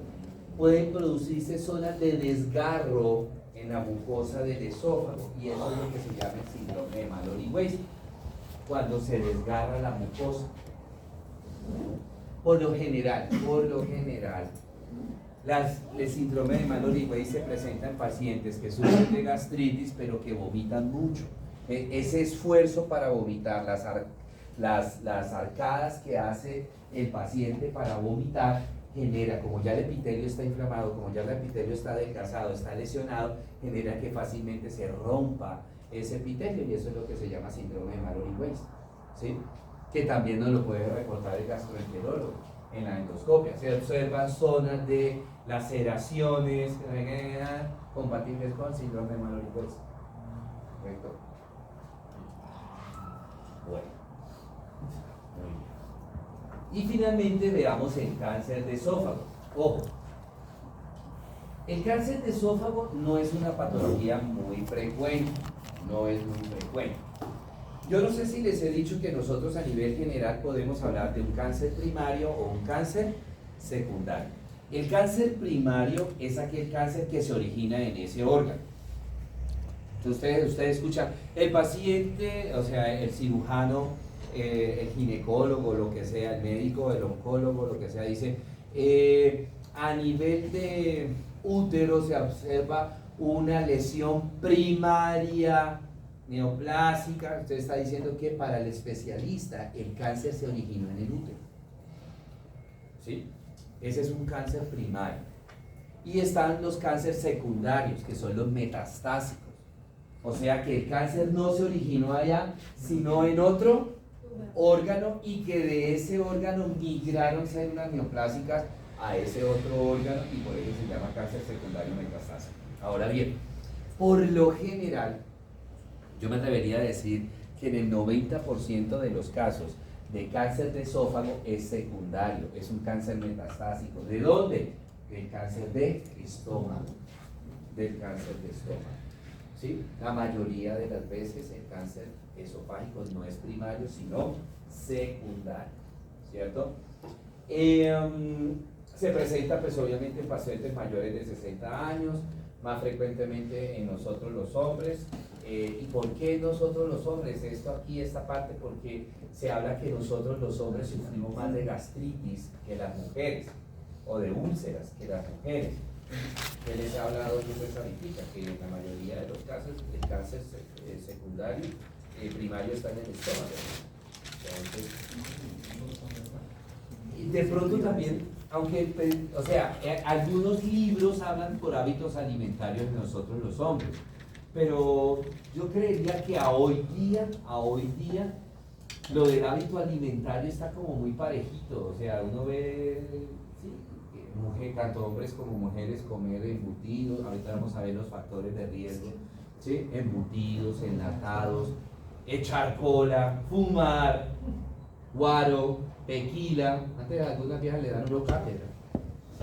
pueden producirse zonas de desgarro en la mucosa del esófago, y eso es lo que se llama el síndrome de Mallory-Weiss, cuando se desgarra la mucosa. Por lo general, el síndrome de Mallory-Weiss se presenta en pacientes que sufren de gastritis, pero que vomitan mucho. Ese esfuerzo para vomitar, las arcadas que hace el paciente para vomitar, genera, como ya el epitelio está inflamado, como ya el epitelio está desgasado, está lesionado, genera que fácilmente se rompa ese epitelio, y eso es lo que se llama síndrome de Mallory-Weiss, ¿sí? que también nos lo puede reportar el gastroenterólogo en la endoscopia. Se observan zonas de laceraciones compatibles con síndrome de Mallory-Weiss. ¿Correcto? Bueno. Muy bien. Y finalmente veamos el cáncer de esófago. Ojo. El cáncer de esófago no es una patología muy frecuente. No es muy frecuente. Yo no sé si les he dicho que nosotros a nivel general podemos hablar de un cáncer primario o un cáncer secundario. El cáncer primario es aquel cáncer que se origina en ese órgano. Entonces ustedes escuchan, el paciente, o sea, el cirujano, el ginecólogo, lo que sea, el médico, el oncólogo, lo que sea, dice, a nivel de útero se observa una lesión primaria neoplásica. Usted está diciendo que para el especialista el cáncer se originó en el útero. ¿Sí? Ese es un cáncer primario. Y están los cánceres secundarios, que son los metastásicos. O sea que el cáncer no se originó allá, sino en otro órgano, y que de ese órgano migraron células neoplásicas a ese otro órgano, y por ello se llama cáncer secundario metastásico. Ahora bien, por lo general, yo me atrevería a decir que en el 90% de los casos de cáncer de esófago es secundario, es un cáncer metastásico. ¿De dónde? Del cáncer de estómago. Del cáncer de estómago. ¿Sí? La mayoría de las veces el cáncer esofágico no es primario, sino secundario. ¿Cierto? Se presenta pues obviamente en pacientes mayores de 60 años, más frecuentemente en nosotros los hombres. ¿Y por qué nosotros los hombres? Esto aquí, esta parte, porque se habla que nosotros los hombres sufrimos más de gastritis que las mujeres, o de úlceras que las mujeres. ¿Qué les ha hablado yo pues ahorita? Que en la mayoría de los casos el cáncer secundario, primario está en el estómago. Entonces, y de pronto también, aunque, o sea, algunos libros hablan por hábitos alimentarios de nosotros los hombres, pero yo creería que a hoy día, lo del hábito alimentario está como muy parejito. O sea, uno ve, sí, mujer, tanto hombres como mujeres comer embutidos. Ahorita vamos a ver los factores de riesgo, ¿sí? Embutidos, enlatados, echar cola, fumar, guaro, tequila. Antes algunas viejas le dan una cátedra,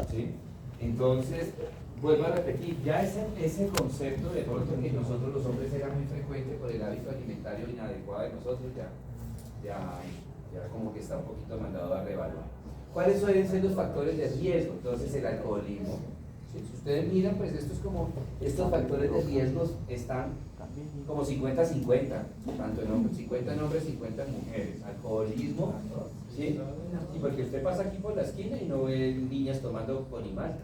¿sí? Entonces, vuelvo a repetir, ya ese concepto de pronto que nosotros los hombres era muy frecuente por el hábito alimentario inadecuado de nosotros, ya como que está un poquito mandado a reevaluar. ¿Cuáles suelen ser los factores de riesgo? Entonces, el alcoholismo. Si ustedes miran, pues esto es como, estos factores de riesgo están como 50-50, tanto en hombres, 50 en hombres, 50 en mujeres. Alcoholismo, ¿sí? Y porque usted pasa aquí por la esquina y no ve niñas tomando Ponimalta,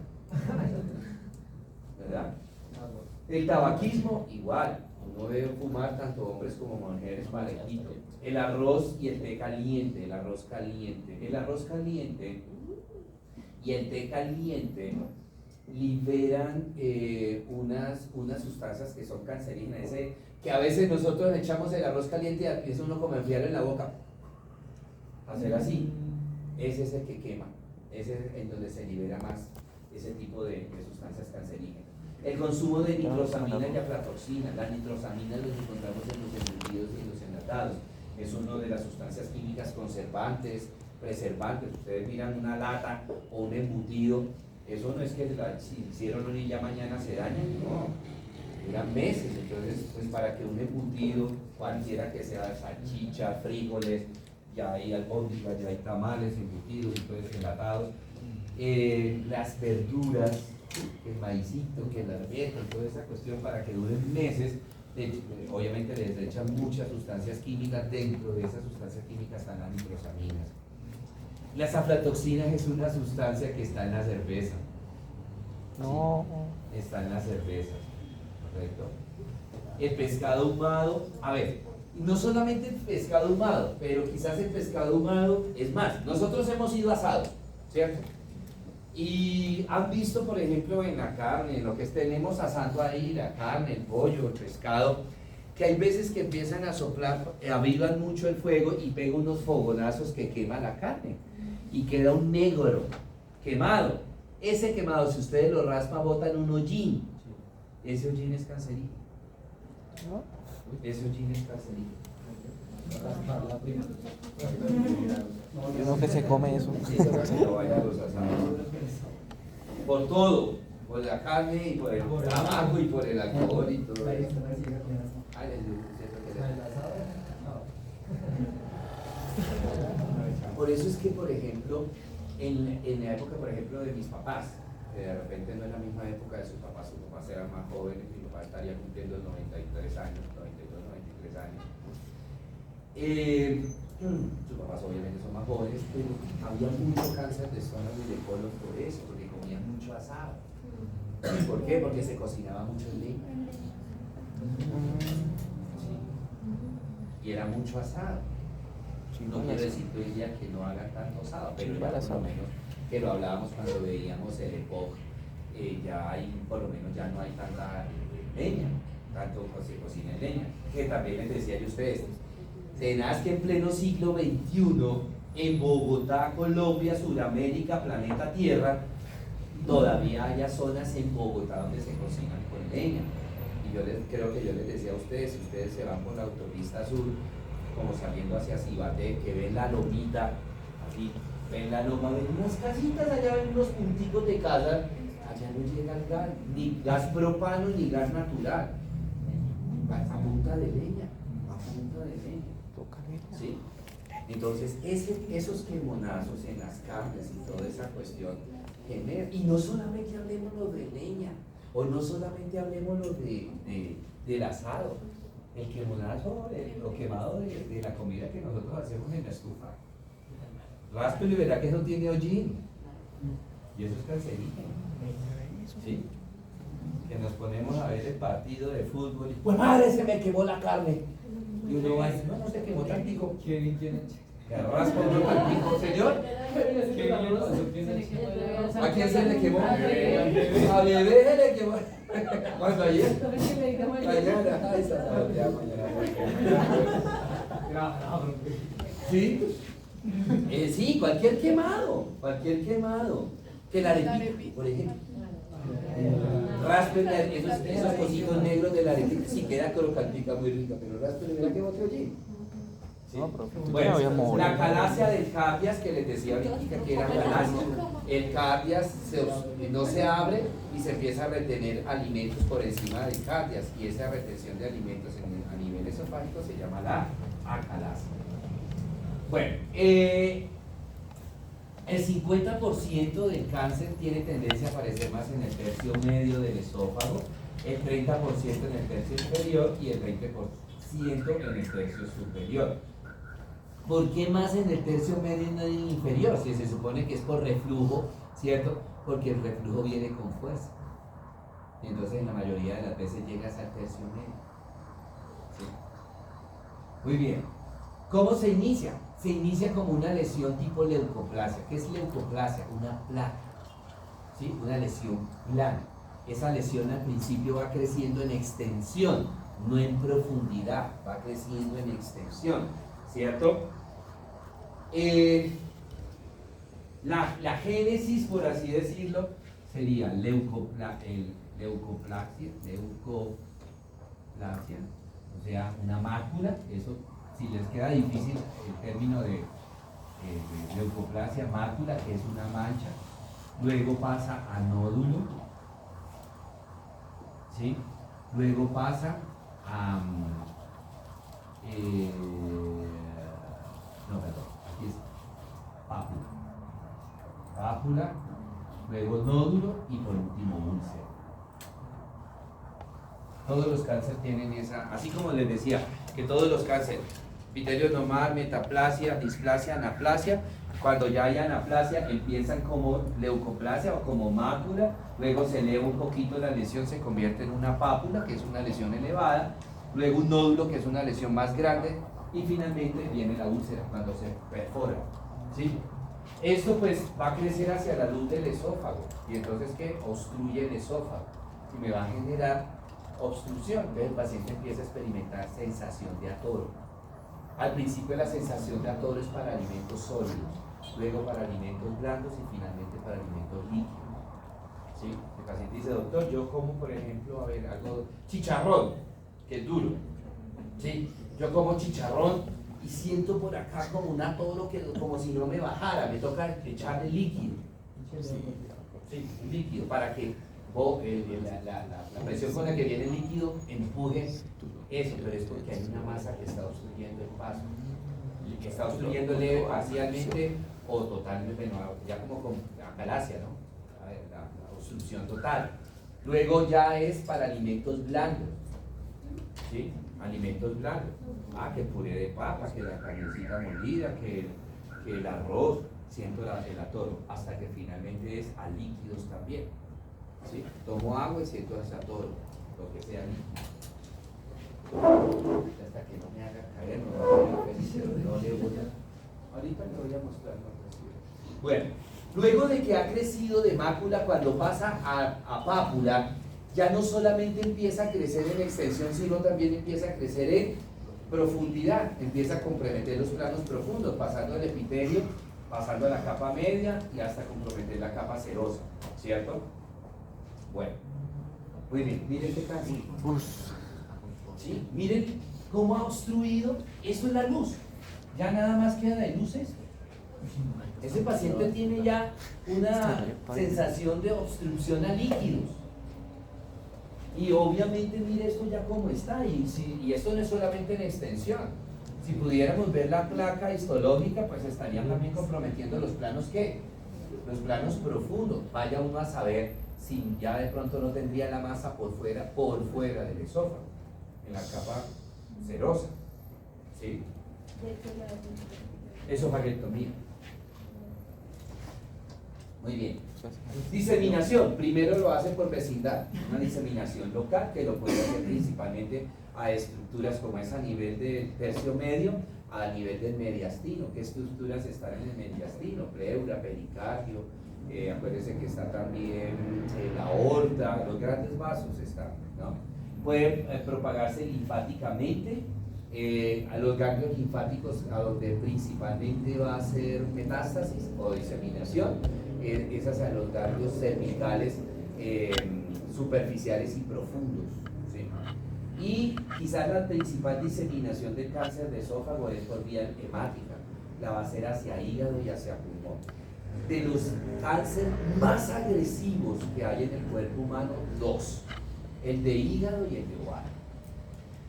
¿verdad? El tabaquismo, igual. Uno debe fumar tanto hombres como mujeres parejito. El arroz y el té caliente, el arroz caliente. El arroz caliente y el té caliente liberan unas sustancias que son cancerígenas. Que a veces nosotros echamos el arroz caliente y empieza uno como a enfriarlo en la boca. Hacer así. Ese es el que quema. Ese es en donde se libera más ese tipo de sustancias cancerígenas. El consumo de nitrosamina y aflatoxina. La nitrosamina los encontramos en los embutidos y en los enlatados. Es una de las sustancias químicas conservantes, preservantes. Ustedes miran una lata o un embutido, eso no es que si hicieron hoy y ya mañana se daña, no. Duran meses. Entonces, pues para que un embutido, cualquiera que sea, salchicha, frijoles, ya hay albóndigas, ya hay tamales, embutidos, entonces enlatados, las verduras, el maicito, que el arvejo, toda esa cuestión, para que duren meses. Obviamente les echan muchas sustancias químicas. Dentro de esas sustancias químicas están las nitrosaminas. Las aflatoxinas es una sustancia que está en la cerveza. No. Sí, está en la cerveza, ¿correcto? El pescado ahumado, a ver, no solamente el pescado ahumado, pero quizás el pescado ahumado, es más, nosotros hemos ido asados, ¿cierto? Y han visto, por ejemplo, en la carne, en lo que tenemos asando ahí, la carne, el pollo, el pescado, que hay veces que empiezan a soplar, avivan mucho el fuego y pega unos fogonazos que quema la carne y queda un negro quemado. Ese quemado, si ustedes lo raspan, botan un hollín. Ese hollín es cancerígeno. Ese hollín es cancerígeno. Y uno que se come eso. Sí, para que no vayan los asados. Por todo, por la carne y por el tabaco y por el alcohol y todo eso. Ay, por eso es que, por ejemplo, en la época, por ejemplo, de mis papás, que de repente no es la misma época de sus papás eran más jóvenes, mi papá estaría cumpliendo 93 años, 92, 93 años. Sus papás obviamente son más jóvenes, pero había mucho cáncer de estómago y de colon por eso, porque comían mucho asado. ¿Por qué? Porque se cocinaba mucho en leña. Sí. Y era mucho asado. No quiero decir hoy día que no hagan tanto asado, pero ya por lo menos que lo hablábamos cuando veíamos el EPOC, ya hay, por lo menos ya no hay tanta leña, tanto se cocina en leña, que también les decía yo a ustedes, tenaz que en pleno siglo XXI, en Bogotá, Colombia, Sudamérica, planeta Tierra, todavía haya zonas en Bogotá donde se cocinan con leña. Y creo que yo les decía a ustedes, si ustedes se van por la autopista sur, como saliendo hacia Cibaté, que ven la lomita, así, ven la loma, ven unas casitas allá, ven unos punticos de casa, allá no llega el gas, ni gas propano ni gas natural, a punta de leña, ¿sí? Entonces, esos quemonazos en las carnes y toda esa cuestión genera, y no solamente hablemos lo de leña, o no solamente hablemos lo del asado, el quemonazo, lo quemado de la comida que nosotros hacemos en la estufa. Ráspelo y verá que eso tiene hollín. Y eso es cancerígeno. ¿Sí? Que nos ponemos a ver el partido de fútbol y ¡pues madre, se me quemó la carne! Y uno va y dice, no se quemó tantico. ¿Quién? Que raspa uno tantico, señor. ¿A quién se le quemó? A bebé se le quemó. ¿Cuándo ayer? Mañana. Ay, ¿sí? Sí, cualquier quemado. Que la arepita, por ejemplo. Raspen esos cositos negros de la arepita. Sí, queda crocantica muy rica, pero raspen, verá que otro allí. ¿Sí? Bueno, la calasia del capias que les decía ahorita que era calasia. El capias no se abre y se empieza a retener alimentos por encima del capias, y esa retención de alimentos a nivel esofágico se llama la acalasia. Bueno, el 50% del cáncer tiene tendencia a aparecer más en el tercio medio del esófago, el 30% en el tercio inferior y el 20% en el tercio superior. ¿Por qué más en el tercio medio y no en el inferior? Si se supone que es por reflujo, ¿cierto? Porque el reflujo viene con fuerza. Entonces, en la mayoría de las veces llegas al tercio medio. ¿Sí? Muy bien. ¿Cómo se inicia? Se inicia como una lesión tipo leucoplasia. ¿Qué es leucoplasia? Una placa. ¿Sí? Una lesión plana. Esa lesión al principio va creciendo en extensión, no en profundidad, va creciendo en extensión, ¿cierto? La génesis, por así decirlo, sería leucoplasia, o sea, una mácula. Eso, si les queda difícil el término de leucoplasia, mácula, que es una mancha, luego pasa a nódulo, ¿sí? Luego pasa a aquí es pápula, luego nódulo y por último úlcera. Todos los cánceres tienen esa, así como les decía, que todos los cánceres, epitelio normal, metaplasia, displasia, anaplasia, cuando ya hay anaplasia empiezan como leucoplasia o como mácula, luego se eleva un poquito la lesión, se convierte en una pápula, que es una lesión elevada, luego un nódulo, que es una lesión más grande, y finalmente viene la úlcera cuando se perfora, ¿sí? Esto pues va a crecer hacia la luz del esófago, y entonces ¿qué? Obstruye el esófago y me va a generar obstrucción. Entonces el paciente empieza a experimentar sensación de atoro. Al principio la sensación de atoro es para alimentos sólidos, luego para alimentos blandos y finalmente para alimentos líquidos. ¿Sí? El paciente dice, doctor, yo como por ejemplo, a ver, algo chicharrón, que es duro. ¿Sí? Yo como chicharrón y siento por acá como un atoro que como si no me bajara, me toca echarle líquido. Sí, un líquido para que la presión con la que viene el líquido empuje eso, pero es porque hay una masa que está obstruyendo el paso, que está obstruyéndole parcialmente o totalmente, bueno, ya como con acalasia, ¿no? La obstrucción total. Luego ya es para alimentos blandos, ¿sí? Alimentos blandos. Que el puré de papa, que la carnecita molida, que el arroz, siento el atoro, hasta que finalmente es a líquidos también. ¿Sí? Tomo agua y siento ese atoro, lo que sea líquido. Hasta que no me haga caer, no le voy a... Ahorita le voy a mostrar lo que sirve. Bueno, luego de que ha crecido de mácula, cuando pasa a pápula, ya no solamente empieza a crecer en extensión, sino también empieza a crecer en profundidad, empieza a comprometer los planos profundos, pasando el epitelio, pasando a la capa media y hasta comprometer la capa serosa, ¿cierto? Bueno, muy bien, miren este caso. ¿Sí? Miren cómo ha obstruido, eso es la luz, ya nada más queda de luces. Ese paciente tiene ya una sensación de obstrucción a líquidos. Y obviamente mire esto ya cómo está, y esto no es solamente en extensión. Si pudiéramos ver la placa histológica, pues estarían también comprometiendo los planos ¿qué? Los planos profundos. Vaya uno a saber si ya de pronto no tendría la masa por fuera del esófago, en la capa serosa. ¿Sí? Esofaguectomía. Muy bien. Diseminación, primero lo hace por vecindad, una diseminación local que lo puede hacer principalmente a estructuras como es a nivel del tercio medio, a nivel del mediastino. ¿Qué estructuras están en el mediastino? Pleura, pericardio, acuérdense que está también la aorta, los grandes vasos están, ¿no? Puede propagarse linfáticamente a los ganglios linfáticos, a donde principalmente va a ser metástasis o diseminación. Esas a los ganglios cervicales superficiales y profundos, ¿sí? Y quizás la principal diseminación del cáncer de esófago es por vía hemática, la va a ser hacia hígado y hacia pulmón. De los cánceres más agresivos que hay en el cuerpo humano, dos: el de hígado y el de ovario.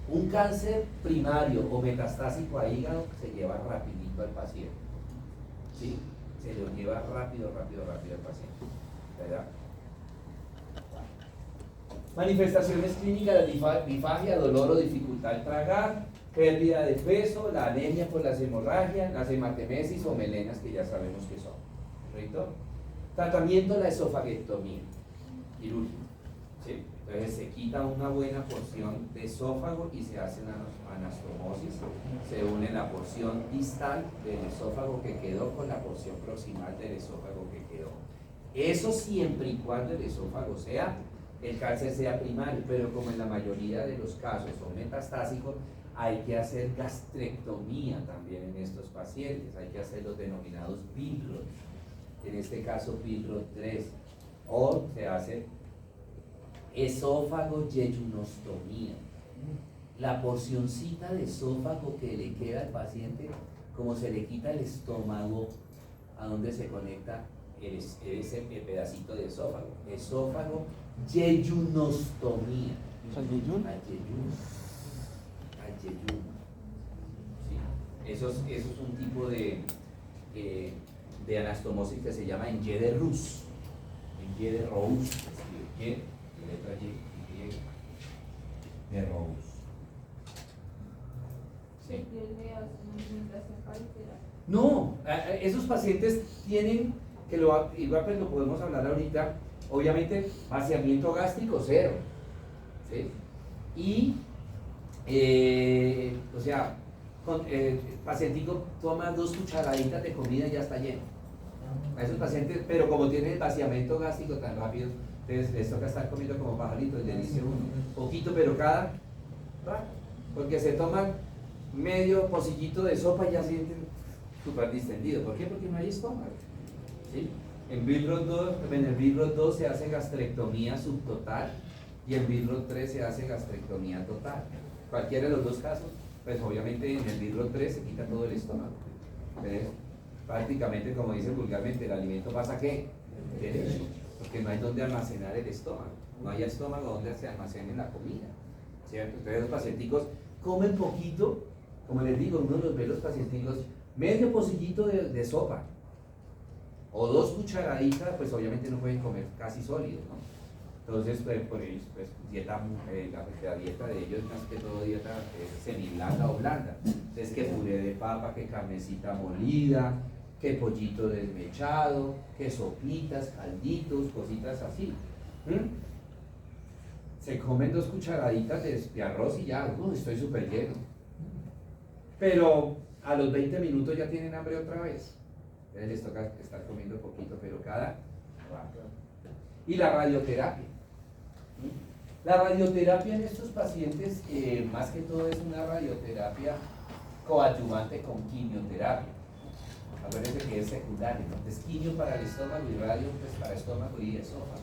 Un cáncer primario o metastásico a hígado se lleva rapidito al paciente, ¿sí? Se lo lleva rápido al paciente, ¿verdad? Manifestaciones clínicas de disfagia, dolor o dificultad al tragar, pérdida de peso, la anemia por las hemorragias, las hematemesis o melenas, que ya sabemos que son, ¿correcto? Tratamiento de la esofaguectomía quirúrgica, ¿sí? Entonces se quita una buena porción de esófago y se hace una anastomosis, se une la porción distal del esófago que quedó con la porción proximal del esófago que quedó. Eso siempre y cuando el esófago el cáncer sea primario, pero como en la mayoría de los casos son metastásicos, hay que hacer gastrectomía también en estos pacientes, hay que hacer los denominados PILROT, en este caso PILROT 3, o se hace esófago yeyunostomía. La porcioncita de esófago que le queda al paciente, como se le quita el estómago, a donde se conecta ese pedacito de esófago yeyunostomía. Al yeyuno. ¿Sí? Eso es un tipo de anastomosis que se llama en Y de Rous, letra Y de Rous. ¿Sí? No, esos pacientes tienen, igual lo podemos hablar ahorita, obviamente vaciamiento gástrico cero, ¿sí? Y, el pacientico toma 2 cucharaditas de comida y ya está lleno. A esos pacientes, pero como tienen el vaciamiento gástrico tan rápido, Entonces les toca estar comiendo como pajaritos, le dice uno, poquito pero cada rato, porque se toman medio pocillito de sopa y ya sienten súper distendido. ¿Por qué? Porque no hay estómago. ¿Sí? En el Billroth 2 se hace gastrectomía subtotal y en Billroth 3 se hace gastrectomía total. Cualquiera de los dos casos, pues obviamente en el Billroth 3 se quita todo el estómago. Entonces, prácticamente, como dicen vulgarmente, el alimento pasa ¿qué? Derecho, porque no hay donde almacenar el estómago, no hay estómago donde se almacene la comida, ¿cierto? Entonces los pacienticos comen poquito, como les digo, uno los ve los pacienticos, medio pocillito de sopa, o 2 cucharaditas, pues obviamente no pueden comer casi sólido, ¿no? Entonces, por ellos, pues, la dieta de ellos más que todo dieta semiblanda o blanda. Entonces, que puré de papa, que carnecita molida, que pollito desmechado, que sopitas, calditos, cositas así. Se comen 2 cucharaditas de arroz y ya, estoy súper lleno. Pero a los 20 minutos ya tienen hambre otra vez. Entonces les toca estar comiendo poquito, pero cada rato. Y la radioterapia. La radioterapia en estos pacientes, más que todo, es una radioterapia coadyuvante con quimioterapia. Acuérdense que es secundario, ¿no? Es quimio para el estómago y radio pues, para estómago y esófago.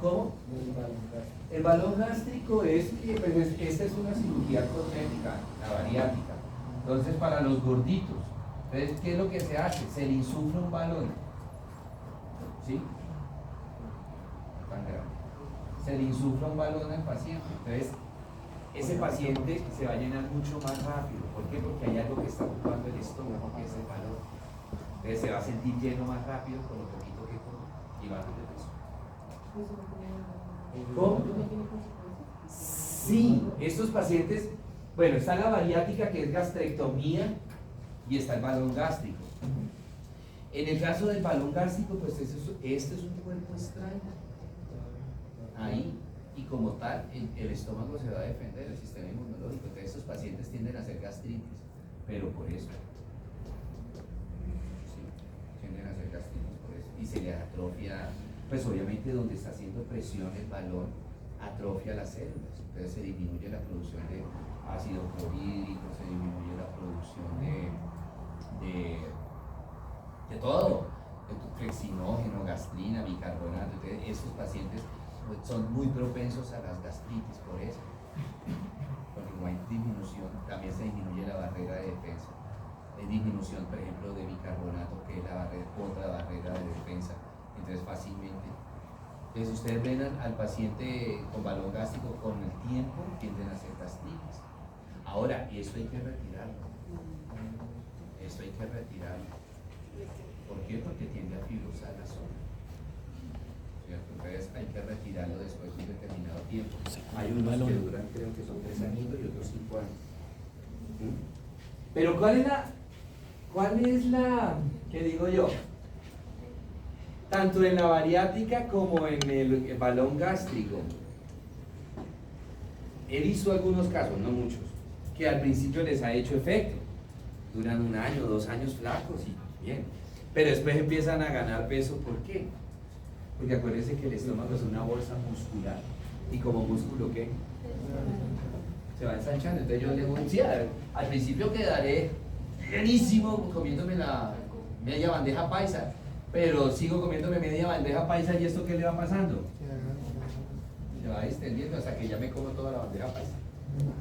¿Cómo? El balón gástrico es, pues, esta es una cirugía cosmética, la bariátrica. Entonces, para los gorditos, entonces, ¿qué es lo que se hace? Se le insufla un balón. ¿Sí? Tan grande. Se le insufla un balón al paciente. Entonces, ese paciente se va a llenar mucho más rápido. ¿Por qué? Porque hay algo que está ocupando el estómago, que es el balón. Entonces, se va a sentir lleno más rápido con lo poquito que come y baja de peso. ¿Cómo? Sí, estos pacientes, bueno, está la bariátrica que es gastrectomía y está el balón gástrico. En el caso del balón gástrico, pues este es un cuerpo extraño. Ahí, y como tal, el estómago se va a defender, el sistema inmunológico. Entonces, estos pacientes tienden a hacer gastritis, pero por eso. Sí, tienden a hacer gastritis por eso. Y se le atrofia. Pues obviamente donde está haciendo presión el balón atrofia las células, entonces se disminuye la producción de ácido clorhídrico, se disminuye la producción de todo, de flexinógeno, gastrina, bicarbonato. Entonces esos pacientes son muy propensos a las gastritis por eso, porque como hay disminución, también se disminuye la barrera de defensa. Hay disminución, por ejemplo, de bicarbonato, que es otra barrera de defensa. Entonces fácilmente. Entonces ustedes ven al paciente con balón gástrico, con el tiempo tienden a hacer gastritis. Ahora, esto hay que retirarlo. Esto hay que retirarlo. ¿Por qué? Porque tiende a fibrosar la zona. ¿Cierto? Entonces hay que retirarlo después de un determinado tiempo. Hay unos que duran, creo que son 3 años y otros 5 años. Pero ¿cuál es la, qué digo yo? Tanto en la bariátrica como en el balón gástrico. He visto algunos casos, no muchos, que al principio les ha hecho efecto. Duran 1 año, 2 años flacos y bien. Pero después empiezan a ganar peso. ¿Por qué? Porque acuérdense que el estómago es una bolsa muscular. Y como músculo, ¿qué? Se va ensanchando. Entonces yo le voy a decir, al principio quedaré llenísimo comiéndome la media bandeja paisa. Pero sigo comiéndome media bandeja paisa y ¿esto qué le va pasando? Se va extendiendo hasta que ya me como toda la bandeja paisa.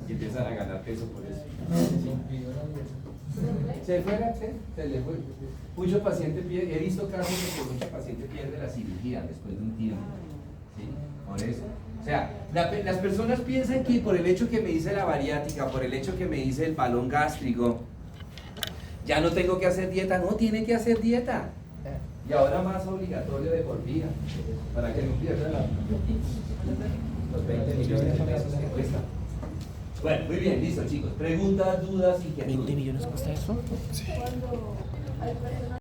Y empiezan a ganar peso por eso. Se le fue. Muchos pacientes pierden, he visto casos de que muchos pacientes pierden la cirugía después de un tiempo. ¿Sí? Por eso. O sea, las personas piensan que por el hecho que me dice la bariátrica, por el hecho que me dice el balón gástrico, ya no tengo que hacer dieta. No, tiene que hacer dieta. Y ahora más obligatorio de por vida, para que no pierda los 20 millones de pesos que cuesta. Bueno, muy bien, listo chicos. Preguntas, dudas, inquietudes. ¿20 millones cuesta eso? Cuando hay personas